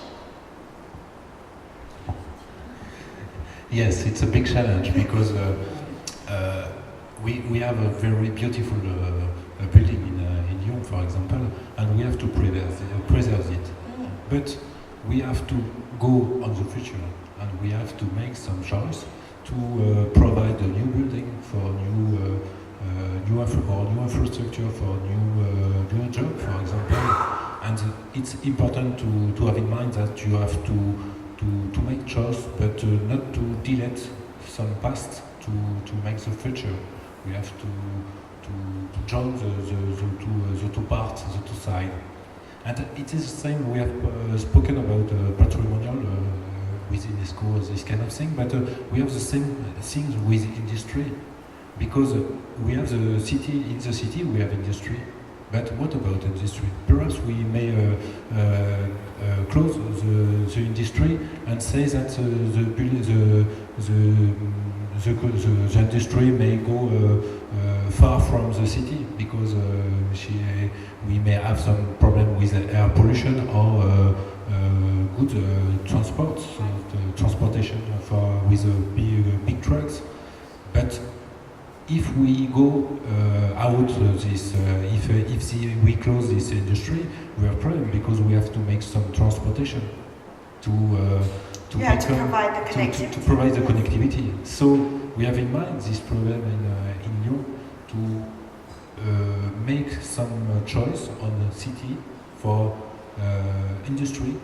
Yes, it's a big challenge because we have a very beautiful building in Lyon, for example, and we have to preserve it. But we have to go on the future, and we have to make some choice to provide a new building for new infrastructure, for new job, for example. And it's important to have in mind that you have to make choice, but not to delete some past to make the future. We have to join the two parts, the two sides. And it is the same, we have spoken about patrimonial with UNESCO, this kind of thing, but we have the same things with industry, because we have the city, in the city we have industry, but what about industry? Perhaps we may close the industry and say that the industry may go far from the city, because we may have some problem with air pollution or good transportation with big trucks. But if we go out this, if we close this industry, we have a problem, because we have to make some transportation to provide the connectivity. So we have in mind this problem in Lyon to make some choice on the city for industry,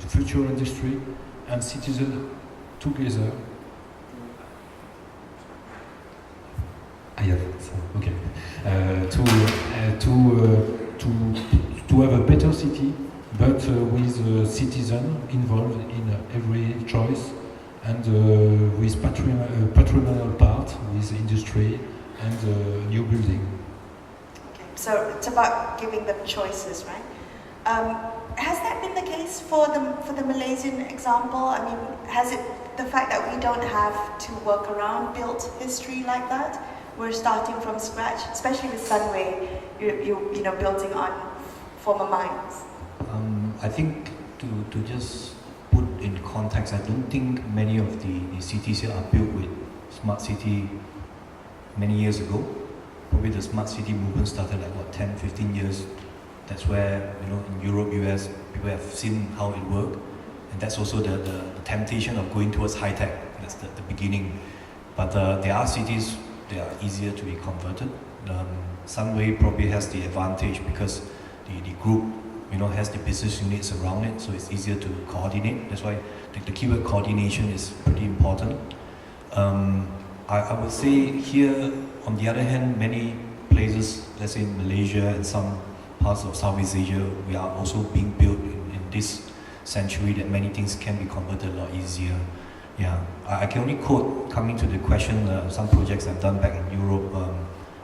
the future industry, and citizens together. Okay. To have a better city, but with citizens involved in every choice, and with patrimonial part, with industry and new building. Okay, so it's about giving them choices, right? Has that been the case for the Malaysian example? I mean, has it the fact that we don't have to work around built history like that? We're starting from scratch, especially with Sunway, you know, building on former mines. I think to just put in context, I don't think many of the cities here are built with smart city many years ago. Probably the smart city movement started like what, 10, 15 years. That's where, you know, in Europe, US, people have seen how it worked. And that's also the temptation of going towards high tech. That's the beginning. But there are cities, they are easier to be converted. Sunway probably has the advantage because the group, you know, has the business units around it, so it's easier to coordinate. That's why the keyword coordination is pretty important. I would say here, on the other hand, many places, let's say Malaysia and some parts of Southeast Asia, we are also being built in this century that many things can be converted a lot easier. Yeah, I can only quote, coming to the question, some projects I've done back in Europe,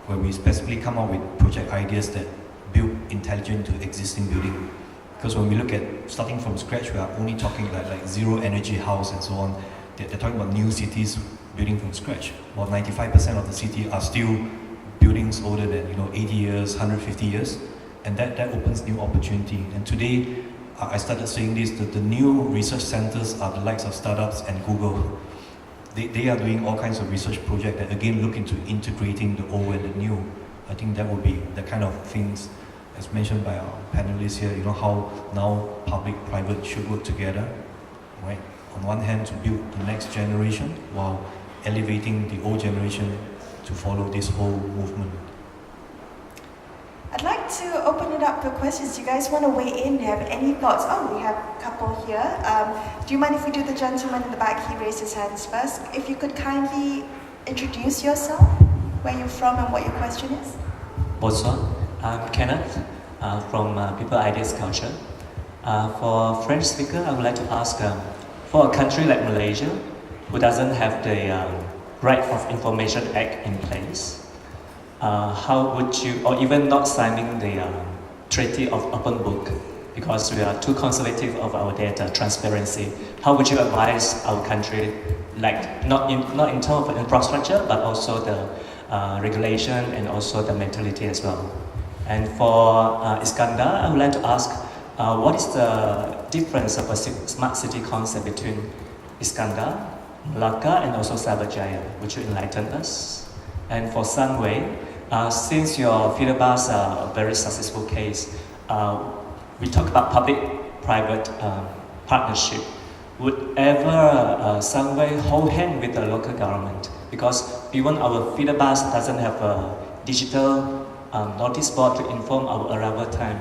where we specifically come up with project ideas that build intelligent to existing building. Because when we look at starting from scratch, we are only talking like zero energy house and so on. They're talking about new cities building from scratch. While 95% of the city are still buildings older than 80 years, 150 years, and that opens new opportunity. And today, I started saying this, that the new research centers are the likes of startups and Google. They are doing all kinds of research projects that again look into integrating the old and the new. I think that would be the kind of things, as mentioned by our panelists here, how now public-private should work together, right? On one hand, to build the next generation, while elevating the old generation to follow this whole movement. I'd like to open it up for questions. Do you guys want to weigh in? Do you have any thoughts? Oh, we have a couple here. Do you mind if we do the gentleman in the back? He raised his hands first. If you could kindly introduce yourself, where you're from and what your question is. Bonsoir, I'm Kenneth from People IDRIS Culture. For French speaker, I would like to ask, for a country like Malaysia, who doesn't have the Right of Information Act in place, how would you, or even not signing the Treaty of Open Book, because we are too conservative of our data transparency, how would you advise our country, like not in terms of infrastructure, but also the regulation and also the mentality as well? And for Iskandar, I would like to ask, what is the difference of a smart city concept between Iskandar, Malacca, and also Cyberjaya? Would you enlighten us? And for Sunway, since your feeder bus are a very successful case, we talk about public-private partnership. Would ever Sunway hold hand with the local government? Because even our feeder bus doesn't have a digital notice board to inform our arrival time.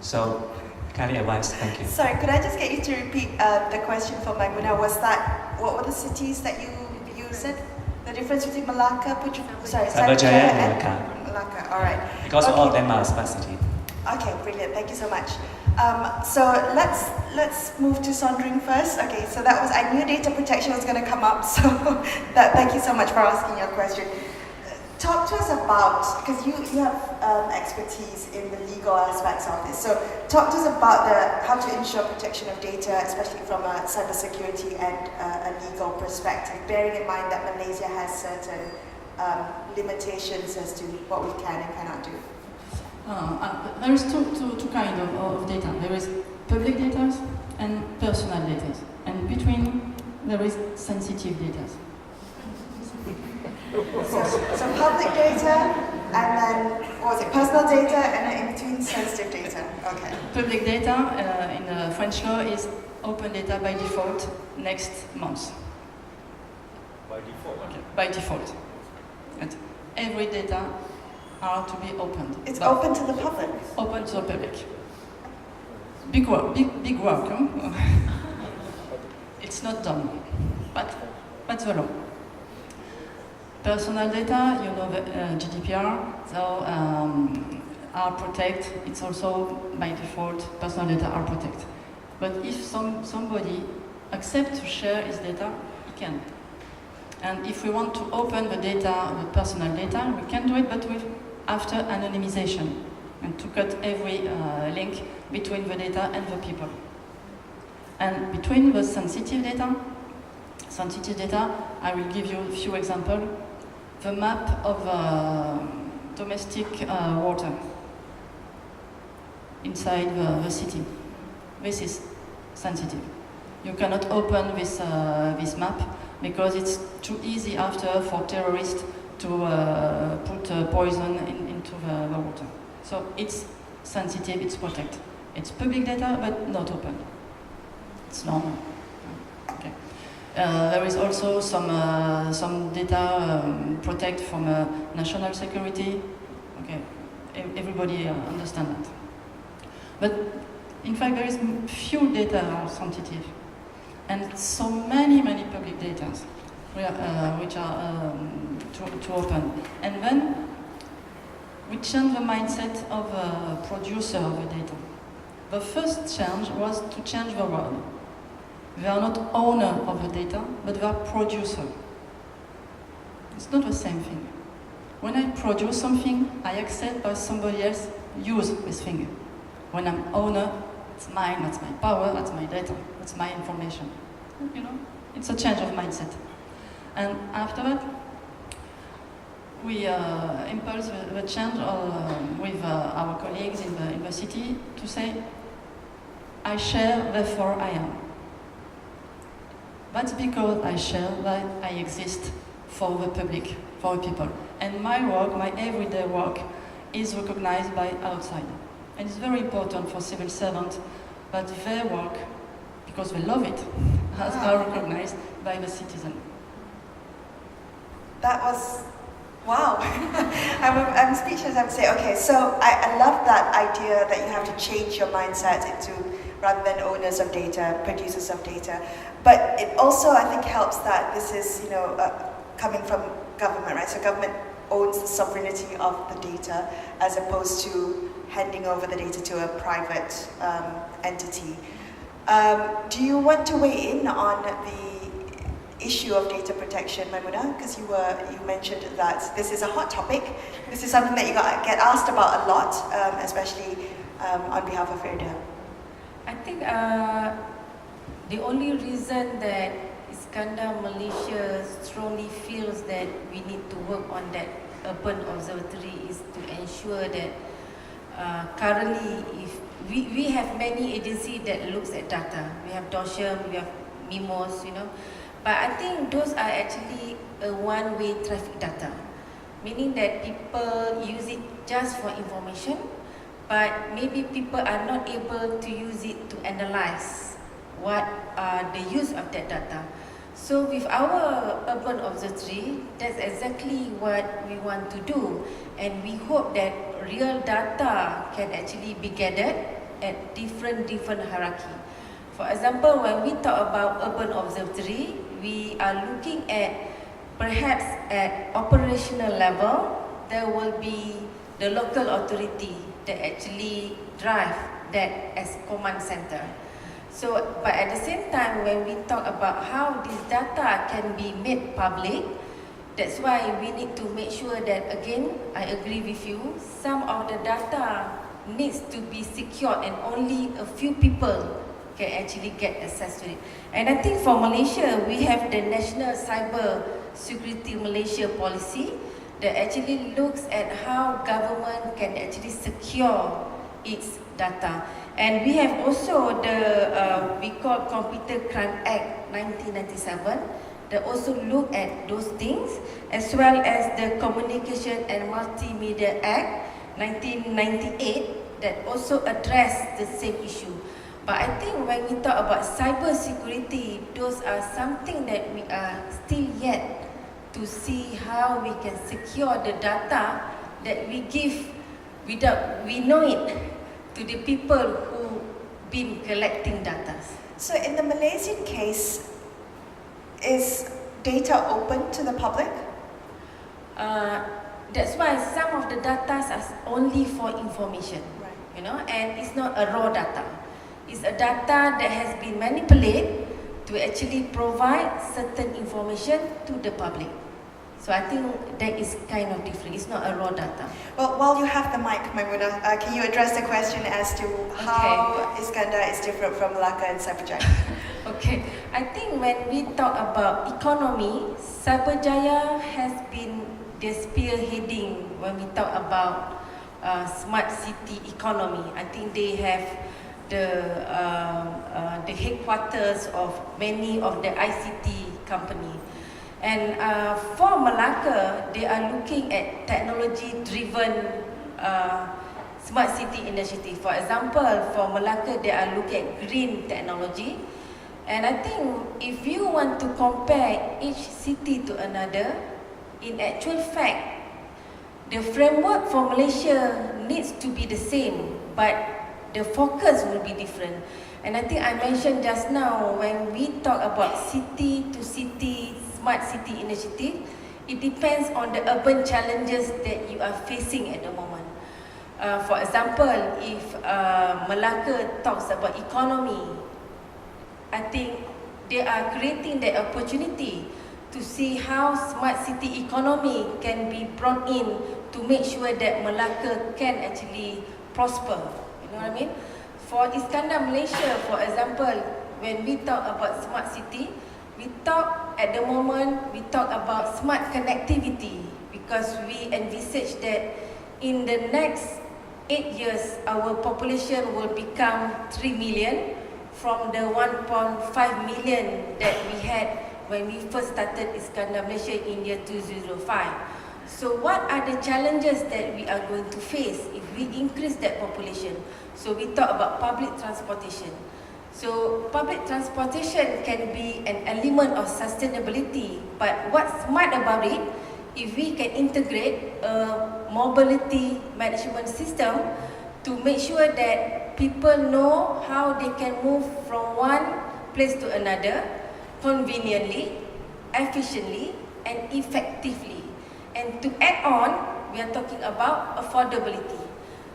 So, kindly advise. Thank you. Sorry, could I just get you to repeat the question for Maimunah? What were the cities that you said? The difference between Malacca, Cyberjaya and Malacca, all right. Because all of them are smart city. Okay, brilliant. Thank you so much. So let's move to Sandrine first. Okay, so that was, I knew data protection was going to come up, so thank you so much for asking your question. Talk to us about, because you have expertise in the legal aspects of this, so talk to us about how to ensure protection of data, especially from a cybersecurity and a legal perspective, bearing in mind that Malaysia has certain limitations as to what we can and cannot do. There is two kinds of data. There is public data and personal data. And between, there is sensitive data. So public data, and then, what was it, personal data, and then in between sensitive data. Okay. Public data in French law is open data by default next month. By default? Okay. By default. And every data are to be opened. It's open to the public? Open to the public. Big work, huh? It's not done, but that's the law. Personal data, you know the GDPR, so are protected. It's also by default, personal data are protected. But if somebody accepts to share his data, he can. And if we want to open the data, the personal data, we can do it, but after anonymization, and to cut every link between the data and the people. And between the sensitive data, I will give you a few examples. The map of domestic water inside the city. This is sensitive. You cannot open this map because it's too easy after for terrorists to put poison into the water. So it's sensitive, it's protected. It's public data, but not open. It's normal. Okay. There is also some data protect from national security. Okay, everybody understand that. But in fact, there is few data are sensitive, and so many public data which are to open. And then we changed the mindset of a producer of the data. The first change was to change the word. They are not owner of the data, but they are producer. It's not the same thing. When I produce something, I accept that somebody else use this thing. When I'm owner, it's mine, that's my power, that's my data, that's my information. You know, it's a change of mindset. And after that, we impulse the change with our colleagues in the city to say, I share, therefore I am. That's because I share that I exist for the public, for the people. And my work, my everyday work, is recognized by outside. And it's very important for civil servants that their work, because they love it, are recognized by the citizen. That was, wow. I'm speechless. I would say, okay, so I love that idea that you have to change your mindset into, rather than owners of data, producers of data. But it also, I think, helps that this is, coming from government, right? So government owns the sovereignty of the data as opposed to handing over the data to a private entity. Do you want to weigh in on the issue of data protection, Maimunah? Because you mentioned that this is a hot topic. This is something that you get asked about a lot, especially on behalf of IRDA. I think the only reason that Iskandar Malaysia strongly feels that we need to work on that urban observatory is to ensure that currently, if we have many agencies that looks at data. We have DOSHM, we have MIMOS, but I think those are actually a one-way traffic data, meaning that people use it just for information, but maybe people are not able to use it to analyze what are the use of that data. So with our urban observatory, that's exactly what we want to do, and we hope that real data can actually be gathered at different hierarchy. For example, when we talk about urban observatory, we are looking at perhaps at operational level, there will be the local authority that actually drive that as command center. So, but at the same time, when we talk about how this data can be made public, that's why we need to make sure that, again, I agree with you, some of the data needs to be secured and only a few people can actually get access to it. And I think for Malaysia, we have the National Cyber Security Malaysia policy that actually looks at how government can actually secure its data. And we have also the, we call Computer Crime Act 1997 that also look at those things, as well as the Communication and Multimedia Act 1998 that also address the same issue. But I think when we talk about cyber security, those are something that we are still yet to see how we can secure the data that we give without we know it to the people who been collecting data. So in the Malaysian case, is data open to the public? That's why some of the data are only for information, Right. And it's not a raw data. It's a data that has been manipulated to actually provide certain information to the public. So I think that is kind of different. It's not a raw data. Well, while you have the mic, Maimunah, can you address the question as to how Iskandar is different from Melaka and Cyberjaya? Okay, I think when we talk about economy, Cyberjaya has been the spearheading when we talk about smart city economy. I think they have the headquarters of many of the ICT company. And for Melaka, they are looking at technology-driven smart city initiative. For example, for Melaka, they are looking at green technology. And I think if you want to compare each city to another, in actual fact, the framework for Malaysia needs to be the same, but the focus will be different. And I think I mentioned just now, when we talk about city to city smart city initiative, it depends on the urban challenges that you are facing at the moment. For example, if Melaka talks about economy, I think they are creating the opportunity to see how smart city economy can be brought in to make sure that Melaka can actually prosper. You know what I mean? For Iskandar, Malaysia, for example, when we talk about smart city, we talk at the moment, we talk about smart connectivity because we envisage that in the next 8 years, our population will become 3 million from the 1.5 million that we had when we first started Iskandar, Malaysia in year 2005. So what are the challenges that we are going to face if we increase that population? So we talk about public transportation. So public transportation can be an element of sustainability, but what's smart about it, if we can integrate a mobility management system to make sure that people know how they can move from one place to another conveniently, efficiently, and effectively. And to add on, we are talking about affordability.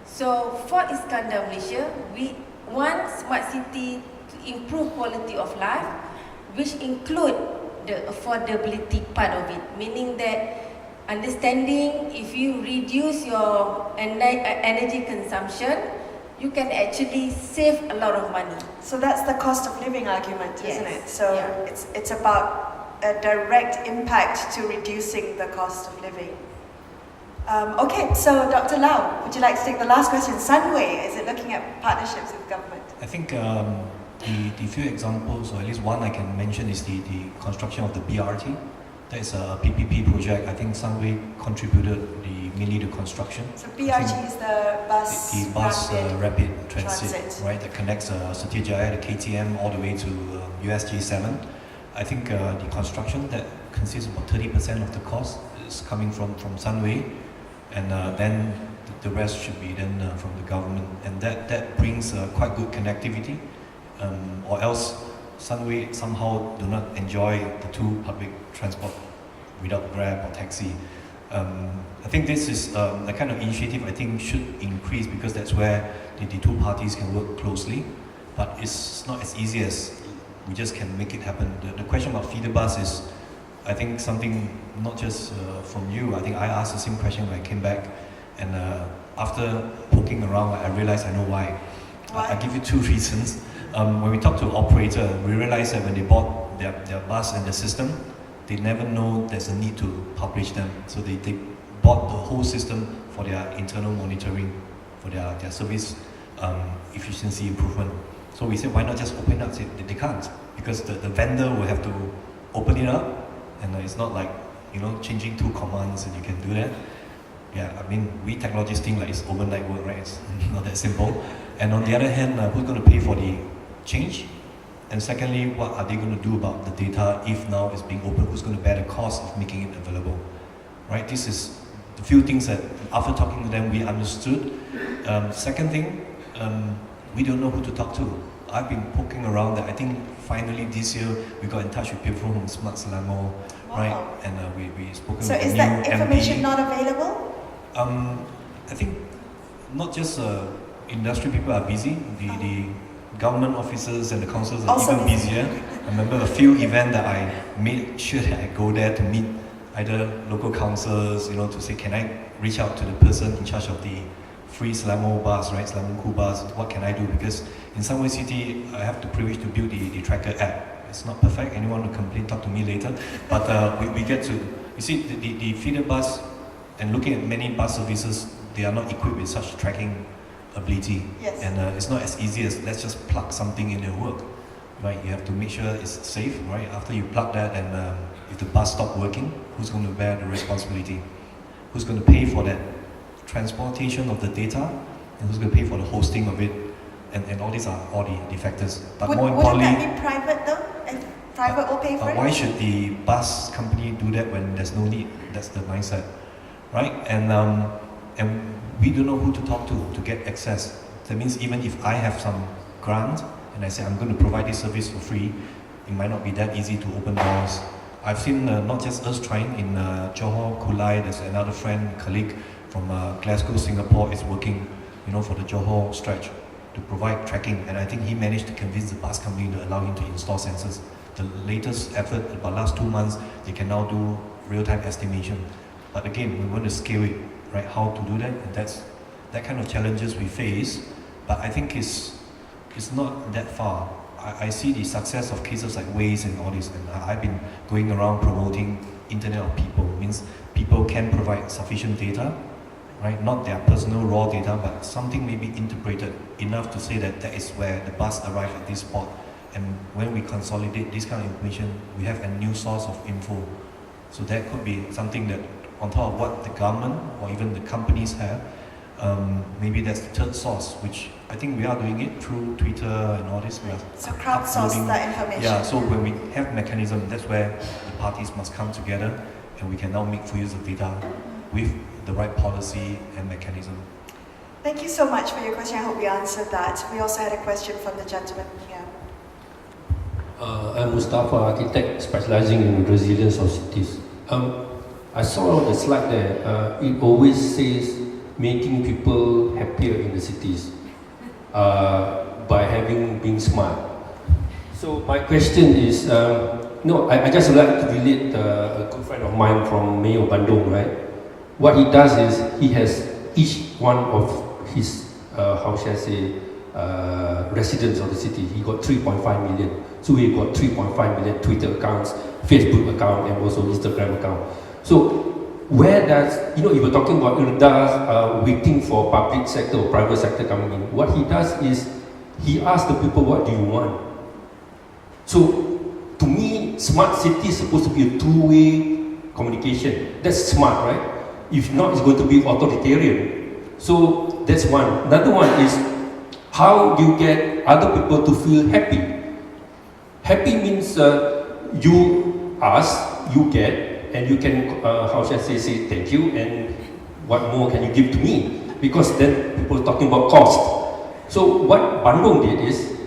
So for Iskandar, Malaysia, we want smart city to improve quality of life, which include the affordability part of it, meaning that understanding if you reduce your energy consumption, you can actually save a lot of money. So that's the cost of living argument, isn't it? So Yeah. it's about a direct impact to reducing the cost of living. Okay, so Dr. Lau, would you like to take the last question? Sunway, is it looking at partnerships with government? I think the few examples, or at least one I can mention, is the construction of the BRT. That is a PPP project. I think Sunway contributed mainly the construction. So BRT is the bus, the bus rapid transit, transit, right? That connects Satyajaya, the KTM, all the way to USG7. I think the construction that consists about 30% of the cost is coming from Sunway, and then the rest should be then from the government, and that brings quite good connectivity. Or else Sunway somehow do not enjoy the two public transport without Grab or taxi. I think this is the kind of initiative I think should increase, because that's where the two parties can work closely. But it's not as easy as we just can make it happen. The question about feeder bus is, I think, something not just from you. I think I asked the same question when I came back, and after poking around, I realized I know why. I'll give you two reasons. When we talk to an operator, we realized that when they bought their bus and the system, they never know there's a need to publish them. So they bought the whole system for their internal monitoring, for their service efficiency improvement. So we said, why not just open it up? They can't, because the vendor will have to open it up, and it's not like, changing two commands and you can do that. Yeah, I mean, we technologists think like it's overnight work, right? It's not that simple. And on the other hand, who's going to pay for the change? And secondly, what are they going to do about the data if now it's being open? Who's going to bear the cost of making it available? Right? This is the few things that after talking to them, we understood. Second thing, we don't know who to talk to. I've been poking around that. I think finally this year we got in touch with people from Smart Selangor, right? And we spoken with the new MP. So is that information not available? I think not just industry people are busy, the government officers and the councils are Also even busier. I remember a few events that I made sure that I go there to meet either local councils, to say, can I reach out to the person in charge of the free Selangor bus, right? Selangor Cool bus, what can I do? Because in Sunway City, I have the privilege to build the tracker app. It's not perfect, anyone who complain, talk to me later. But we get to, you see, the feeder bus, and looking at many bus services, they are not equipped with such tracking ability. Yes. And it's not as easy as let's just plug something in and work, right? You have to make sure it's safe, right? After you plug that, and if the bus stops working, who's going to bear the responsibility? Who's going to pay for that transportation of the data? And who's going to pay for the hosting of it? And all these are all the factors. But more importantly, wouldn't that be private though? If private will pay for it? Why should the bus company do that when there's no need? That's the mindset, right? And we don't know who to talk to get access. That means even if I have some grant and I say I'm going to provide this service for free, it might not be that easy to open doors. I've seen not just us trying in Johor, Kulai. There's another friend, colleague from Glasgow, Singapore is working, for the Johor stretch to provide tracking, and I think he managed to convince the bus company to allow him to install sensors. The latest effort, about last 2 months, they can now do real-time estimation. But again, we want to scale it, right? How to do that? And that's that kind of challenges we face. But I think it's not that far. I see the success of cases like Waze and all this, and I've been going around promoting Internet of People. Means people can provide sufficient data, right? Not their personal raw data, but something maybe integrated enough to say that that is where the bus arrived at this spot. And when we consolidate this kind of information, we have a new source of info. So that could be something that on top of what the government or even the companies have, maybe that's the third source, which I think we are doing it through Twitter and all this. We are So crowdsource that information. Yeah, so when we have mechanism, that's where the parties must come together and we can now make full use of data with the right policy and mechanism. Thank you so much for your question. I hope we answered that. We also had a question from the gentleman here. I'm Mustafa, architect specializing in resilience of cities. I saw on the slide there, it always says making people happier in the cities by being smart. So my question is, I just would like to relate a good friend of mine from Mayo Bandung, right? What he does is he has each one of his, residents of the city. He got 3.5 million. So we got 3.5 million Twitter accounts, Facebook account, and also Instagram account. So where does, if we're talking about IRDA waiting for public sector or private sector coming in, what he does is he asks the people, what do you want? So to me, smart city is supposed to be a two-way communication. That's smart, right? If not, it's going to be authoritarian. So that's one. Another one is, how do you get other people to feel happy? Happy means you ask, you get, and you can, say thank you, and what more can you give to me? Because then people are talking about cost. So what Bandung did is,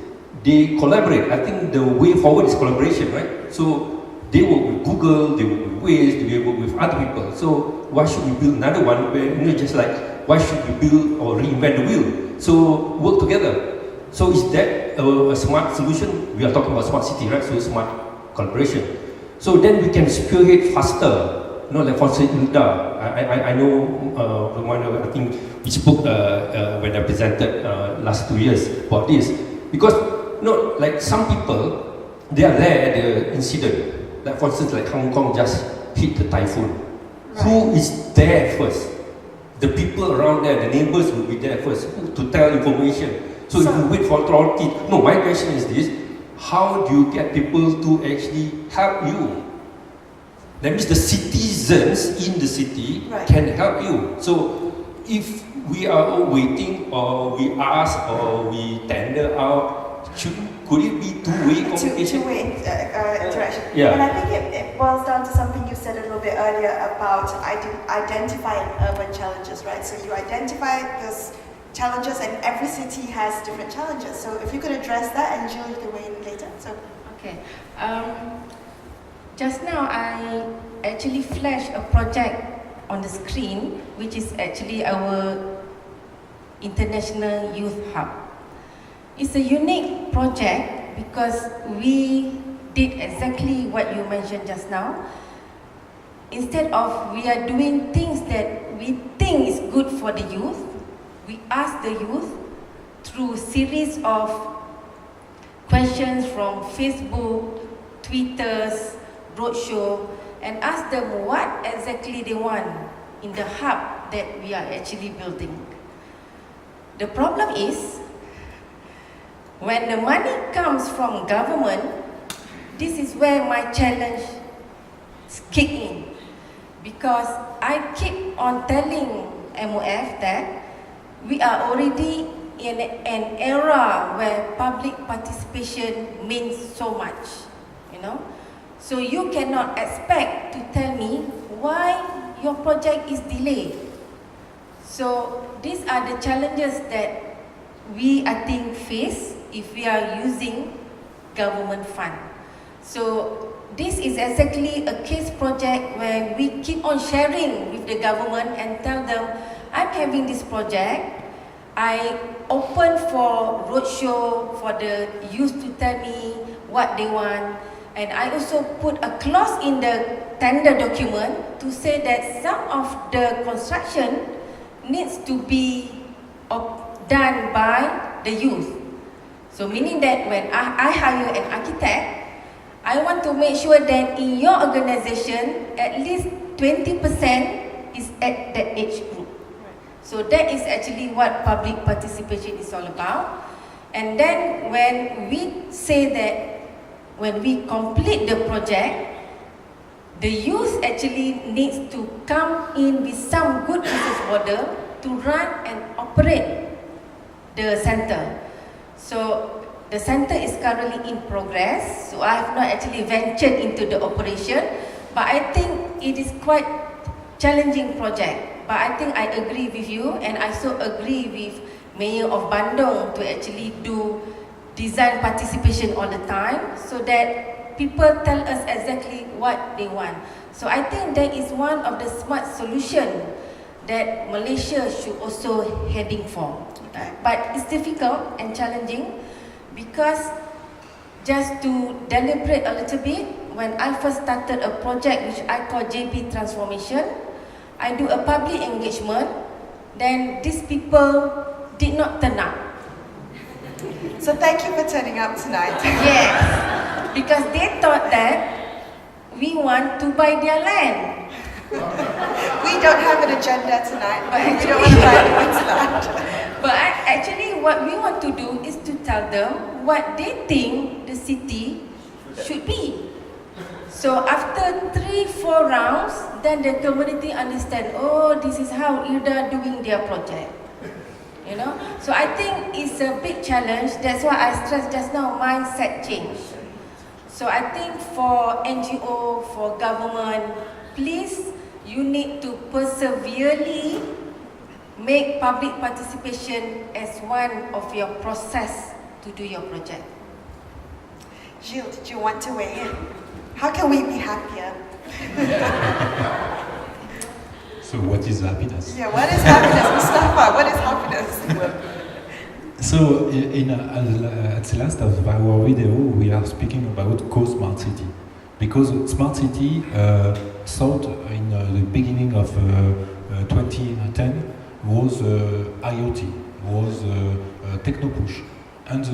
they collaborate. I think the way forward is collaboration, right? So they work with Google, they work with Waze, they work with other people. So why should we build another one where, just like, why should we build or reinvent the wheel? So work together. So is that a smart solution? We are talking about smart city, right? So smart collaboration. So then we can spearhead faster. Like for instance, IRDA. I know I think we spoke when I presented last 2 years about this. Because like some people, they are there at the incident. Like for instance, like Hong Kong just hit the typhoon. Right. Who is there first? The people around there, the neighbors will be there first to tell information. So if you wait for authority, my question is this: how do you get people to actually help you? That means the citizens in the city can help you. So if we are all waiting, or we ask, or we tender out, could it be two-way communication? Two-way interaction. Yeah. And I think it boils down to something you said a little bit earlier about identifying urban challenges, right? So you identify those challenges, and every city has different challenges. So if you could address that, and Gilles, you can weigh in later. So. Okay. Just now I actually flashed a project on the screen, which is actually our International Youth Hub. It's a unique project because we did exactly what you mentioned just now. Instead of we are doing things that we think is good for the youth, we ask the youth through series of questions from Facebook, Twitters, roadshow, and ask them what exactly they want in the hub that we are actually building. The problem is, when the money comes from government, this is where my challenge kick in. Because I keep on telling MOF that we are already in an era where public participation means so much, So you cannot expect to tell me why your project is delayed. So these are the challenges that we, I think, face if we are using government fund. So this is exactly a case project where we keep on sharing with the government and tell them, I'm having this project. I open for roadshow for the youth to tell me what they want, and I also put a clause in the tender document to say that some of the construction needs to be done by the youth. So meaning that when I hire an architect, I want to make sure that in your organization at least 20% is at that age group. So that is actually what public participation is all about. And then when we say that when we complete the project, the youth actually needs to come in with some good business model to run and operate the center. So the center is currently in progress, so I have not actually ventured into the operation, but I think it is quite challenging project. But I think I agree with you, and I so agree with Mayor of Bandung to actually do design participation all the time, so that people tell us exactly what they want. So I think that is one of the smart solution that Malaysia should also heading for. But it's difficult and challenging because just to deliberate a little bit, when I first started a project which I call JP Transformation, I do a public engagement, then these people did not turn up. So thank you for turning up tonight. Yes, because they thought that we want to buy their land. We don't have an agenda tonight, but we don't want to buy anyone's land. But actually what we want to do is to tell them what they think the city should be. So after 3-4 rounds, then the community understand, oh, this is how IRDA doing their project. You know? So I think it's a big challenge. That's why I stressed just now, mindset change. So I think for NGO, for government, please, you need to perseverely make public participation as one of your process to do your project. Gilles, did you want to weigh in? How can we be happier? So what is happiness? Yeah, what is happiness? Mustafa, what is happiness? So at the last of our video, we are speaking about co-smart city. Because smart city thought in the beginning of 2010 was IoT, was techno push. And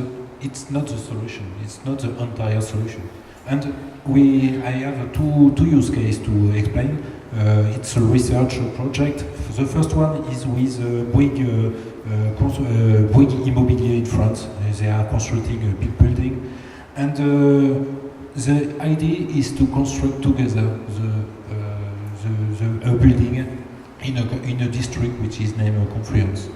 it's not the solution, it's not the entire solution. And I have two use cases to explain. It's a research project. The first one is with Bouygues Immobilier in France. They are constructing a big building. And the idea is to construct together a building in a district which is named Confluence.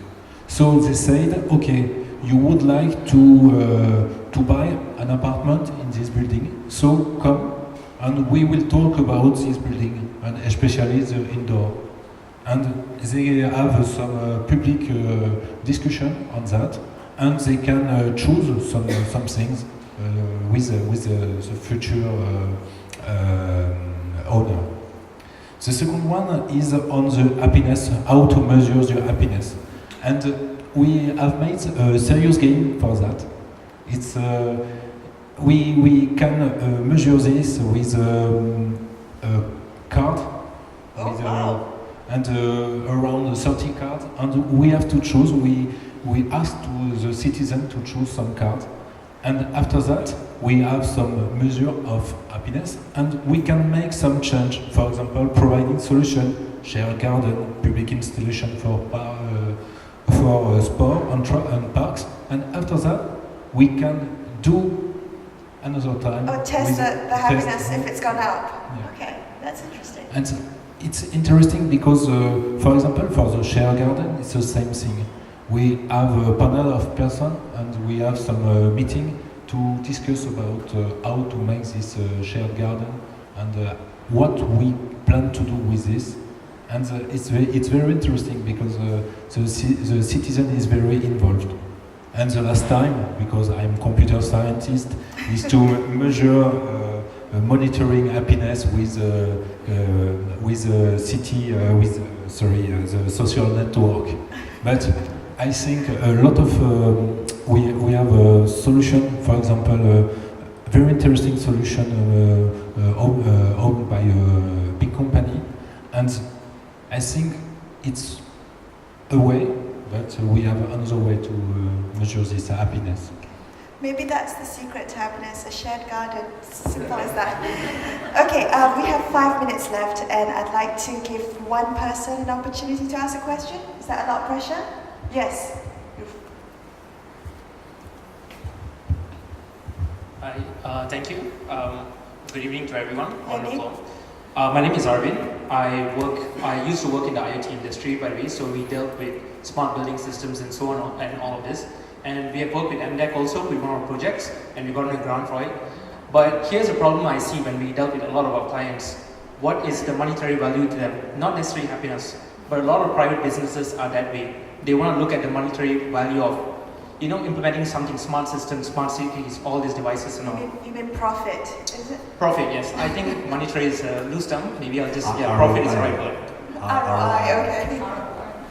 So they said, okay, you would like to buy an apartment in this building, so come and we will talk about this building, and especially the indoor. And they have some public discussion on that, and they can choose some things with the future owner. The second one is on the happiness, how to measure the happiness. And we have made a serious game for that. It's we can measure this with a card, and around 30 cards, and we have to choose. We ask to the citizen to choose some cards, and after that we have some measure of happiness, and we can make some change. For example, providing solution, shared garden, public installation for sport and parks, and after that we can do another time. Oh, test the happiness if it's gone up. Yeah. Okay, that's interesting. And it's interesting because, for example, for the shared garden, it's the same thing. We have a panel of persons and we have some meeting to discuss about how to make this shared garden and what we plan to do with this. And it's very interesting because the citizen is very involved. And the last time, because I'm computer scientist, is to measure monitoring happiness with the city, the social network. But I think a lot of we have a solution, for example, a very interesting solution owned by a big company, and I think it's a way, but we have another way to measure this happiness. Maybe that's the secret to happiness, a shared garden, simple as that. Okay, we have 5 minutes left, and I'd like to give one person an opportunity to ask a question. Is that a lot of pressure? Yes. Hi, thank you. Good evening to everyone on the floor. My name is Arvind. I used to work in the IoT industry, by the way, so we dealt with smart building systems and so on and all of this. And we have worked with MDEC also with one of our projects, and we got a grant for it. But here's a problem I see when we dealt with a lot of our clients. What is the monetary value to them? Not necessarily happiness, but a lot of private businesses are that way. They want to look at the monetary value of, implementing something, smart systems, smart cities, all these devices and all. You mean profit, is it? Profit, yes. I think monetary is a loose term. Maybe I'll just, profit is the right word. ROI, okay.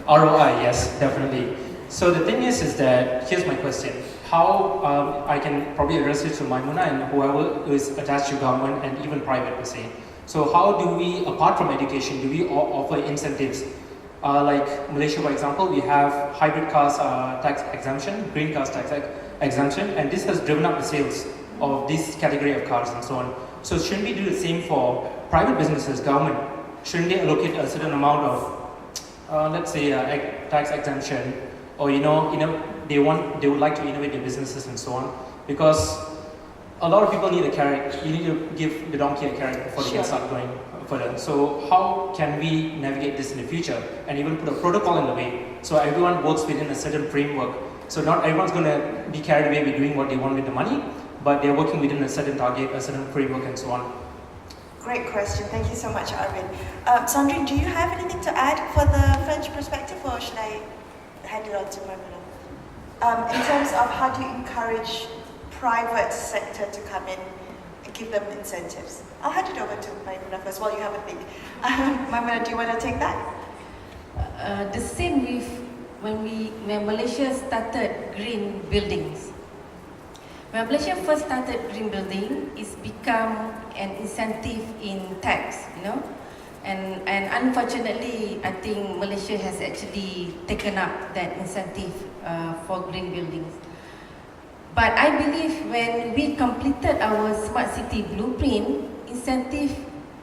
ROI, yes, definitely. So the thing is that, here's my question. How, I can probably address it to Maimunah and whoever is attached to government and even private per se. So how do we, apart from education, do we offer incentives? Like Malaysia, for example, we have hybrid cars tax exemption, green cars tax exemption, and this has driven up the sales of this category of cars and so on. So shouldn't we do the same for private businesses, government? Shouldn't they allocate a certain amount of, let's say, tax exemption, or they would like to innovate their businesses and so on? Because a lot of people need a carrot. You need to give the donkey a carrot before they can start going further. So how can we navigate this in the future and even put a protocol in the way so everyone works within a certain framework? So not everyone's going to be carried away with doing what they want with the money, but they're working within a certain target, a certain framework and so on. Great question. Thank you so much, Arvind. Sandrine, do you have anything to add for the French perspective, or should I hand it on to Maimunah? In terms of how do you encourage private sector to come in and give them incentives? I'll hand it over to Maimunah first while you have a think. Maimunah, do you want to take that? The same with when Malaysia started green buildings. When Malaysia first started green building, it's become an incentive in tax, and unfortunately, I think Malaysia has actually taken up that incentive for green buildings. But I believe when we completed our smart city blueprint, incentive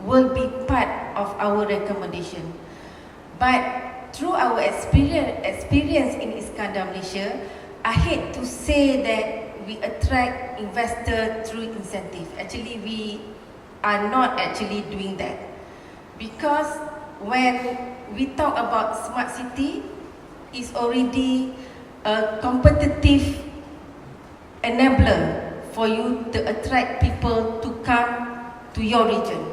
will be part of our recommendation. But through our experience in Iskandar, Malaysia, I hate to say that we attract investors through incentive. Actually, we are not actually doing that. Because when we talk about smart city, it's already a competitive enabler for you to attract people to come to your region,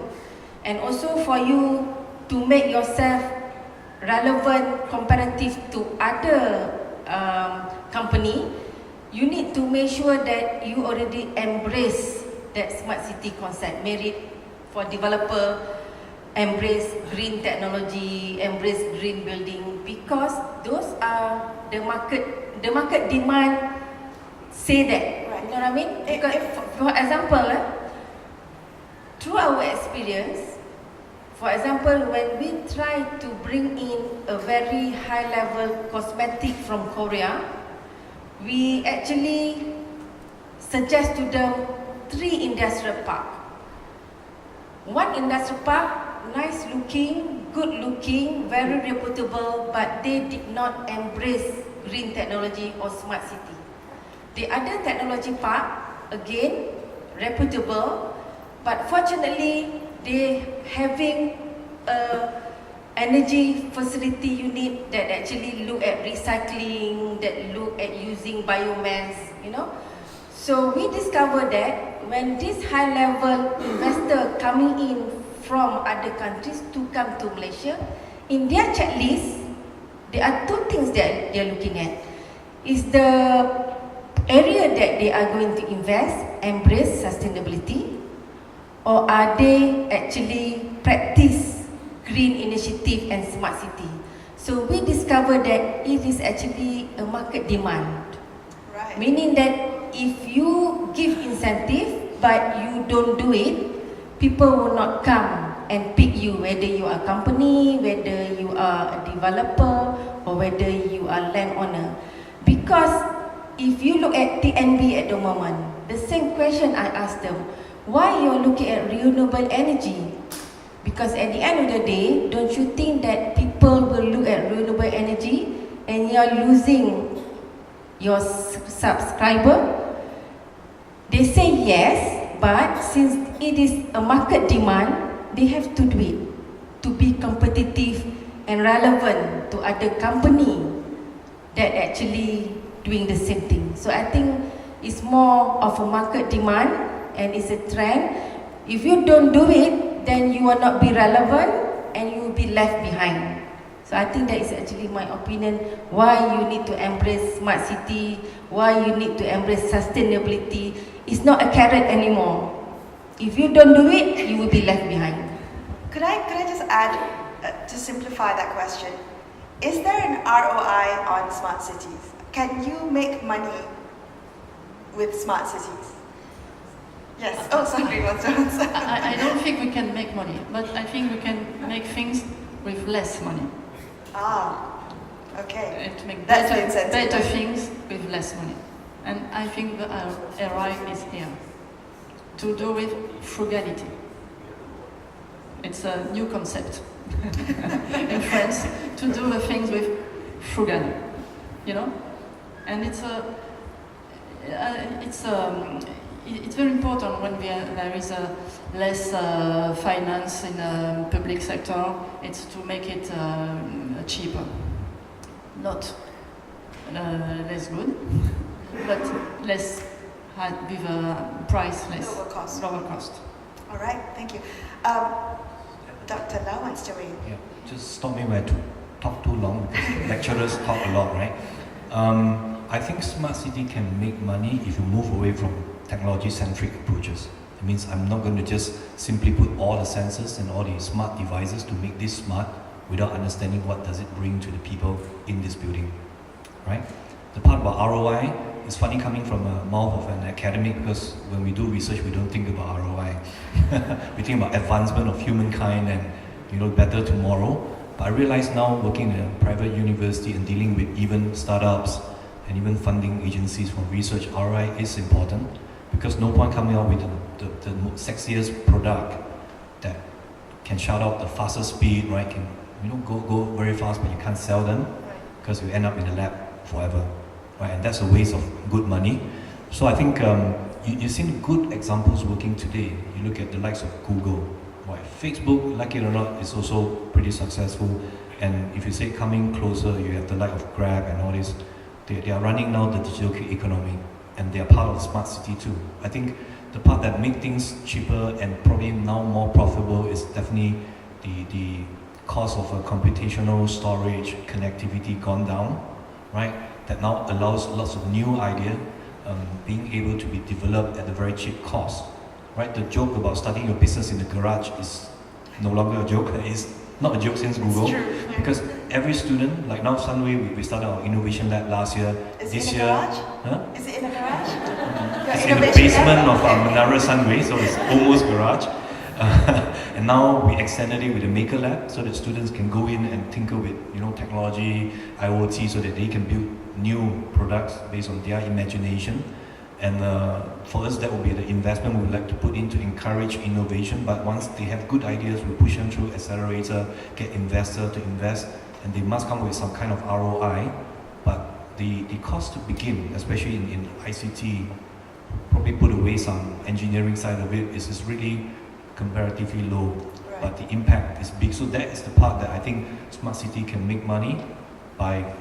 and also for you to make yourself relevant, comparative to other company. You need to make sure that you already embrace that smart city concept. Merit for developer, embrace green technology, embrace green building, because those are the market demand. Say that, right. You know what I mean? Because for example, through our experience, for example, when we try to bring in a very high-level cosmetic from Korea, we actually suggest to them 3 industrial parks. One industrial park, nice looking, good looking, very reputable, but they did not embrace green technology or smart city. The other technology park, again, reputable, but fortunately, they having a energy facility unit that actually look at recycling, that look at using biomass, So we discovered that when this high-level investor coming in from other countries to come to Malaysia, in their checklist, there are 2 things that they're looking at. Is the area that they are going to invest embrace sustainability, or are they actually practice green initiative and smart city? So we discovered that it is actually a market demand. Right. Meaning that if you give incentive but you don't do it, people will not come and pick you, whether you are a company, whether you are a developer, or whether you are landowner. Because if you look at TNB at the moment, the same question I asked them, why you're looking at renewable energy? Because at the end of the day, don't you think that people will look at renewable energy and you're losing your subscriber? They say yes, but since it is a market demand, they have to do it to be competitive and relevant to other company that actually doing the same thing. So I think it's more of a market demand and it's a trend. If you don't do it, then you will not be relevant and you will be left behind. So I think that is actually my opinion, why you need to embrace smart city, why you need to embrace sustainability. It's not a carrot anymore. If you don't do it, you will be left behind. Could I just add, to simplify that question, is there an ROI on smart cities? Can you make money with smart cities? Yes. Oh, Sandrine wants to answer. I don't think we can make money, but I think we can make things with less money. Ah, okay. And to make That's the incentive. better things with less money. And I think the ROI is here. To do with frugality. It's a new concept in France, to do the things with frugal, you know? And it's very important when there is less finance in the public sector. It's to make it cheaper, not less good, but less with a price less lower cost. All right, thank you. Dr. Lau wants to weigh in. Yeah, just stop me when I talk too long because lecturers talk a lot, right? I think smart city can make money if you move away from technology-centric approaches. It means I'm not going to just simply put all the sensors and all the smart devices to make this smart without understanding what does it bring to the people in this building, right? The part about ROI is funny coming from the mouth of an academic because when we do research, we don't think about ROI. We think about advancement of humankind and better tomorrow. But I realize now working in a private university and dealing with even startups and even funding agencies for research, ROI is important because no point coming out with the sexiest product that can shout out the fastest speed, right? Can go very fast, but you can't sell them because you end up in the lab forever, right? And that's a waste of good money. So I think you've seen good examples working today. You look at the likes of Google, right? Facebook, like it or not, is also pretty successful. And if you say coming closer, you have the like of Grab and all this. They are running now the digital economy, and they are part of the smart city too. I think the part that makes things cheaper and probably now more profitable is definitely the cost of a computational storage connectivity gone down, right? That now allows lots of new ideas being able to be developed at a very cheap cost, right? The joke about starting your business in the garage is no longer a joke. It's not a joke since Google, because every student, like now Sunway, we started our innovation lab last year. Is this it in year, a garage? huh? Is it in a garage? It's in the basement of our Menara Sunway, so it's almost garage. And now we extended it with a maker lab, so that students can go in and tinker with technology, IoT, so that they can build new products based on their imagination. And for us, that will be the investment we would like to put in to encourage innovation. But once they have good ideas, we push them through accelerator, get investor to invest, and they must come with some kind of ROI. But the cost to begin, especially in ICT, probably put away some engineering side of it, is really comparatively low. Right. But the impact is big. So that is the part that I think smart city can make money by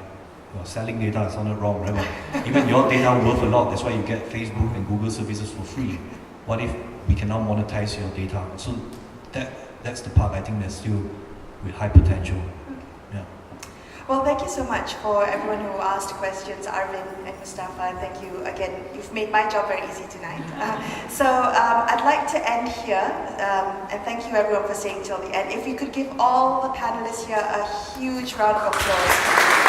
selling data. Sounded wrong, right? But even your data worth a lot. That's why you get Facebook and Google services for free. What if we can now monetize your data? So that's the part I think that's still with high potential. Yeah. Well, thank you so much for everyone who asked questions, Arvin and Mustafa. Thank you again. You've made my job very easy tonight. So I'd like to end here, and thank you everyone for staying till the end. If you could give all the panelists here a huge round of applause.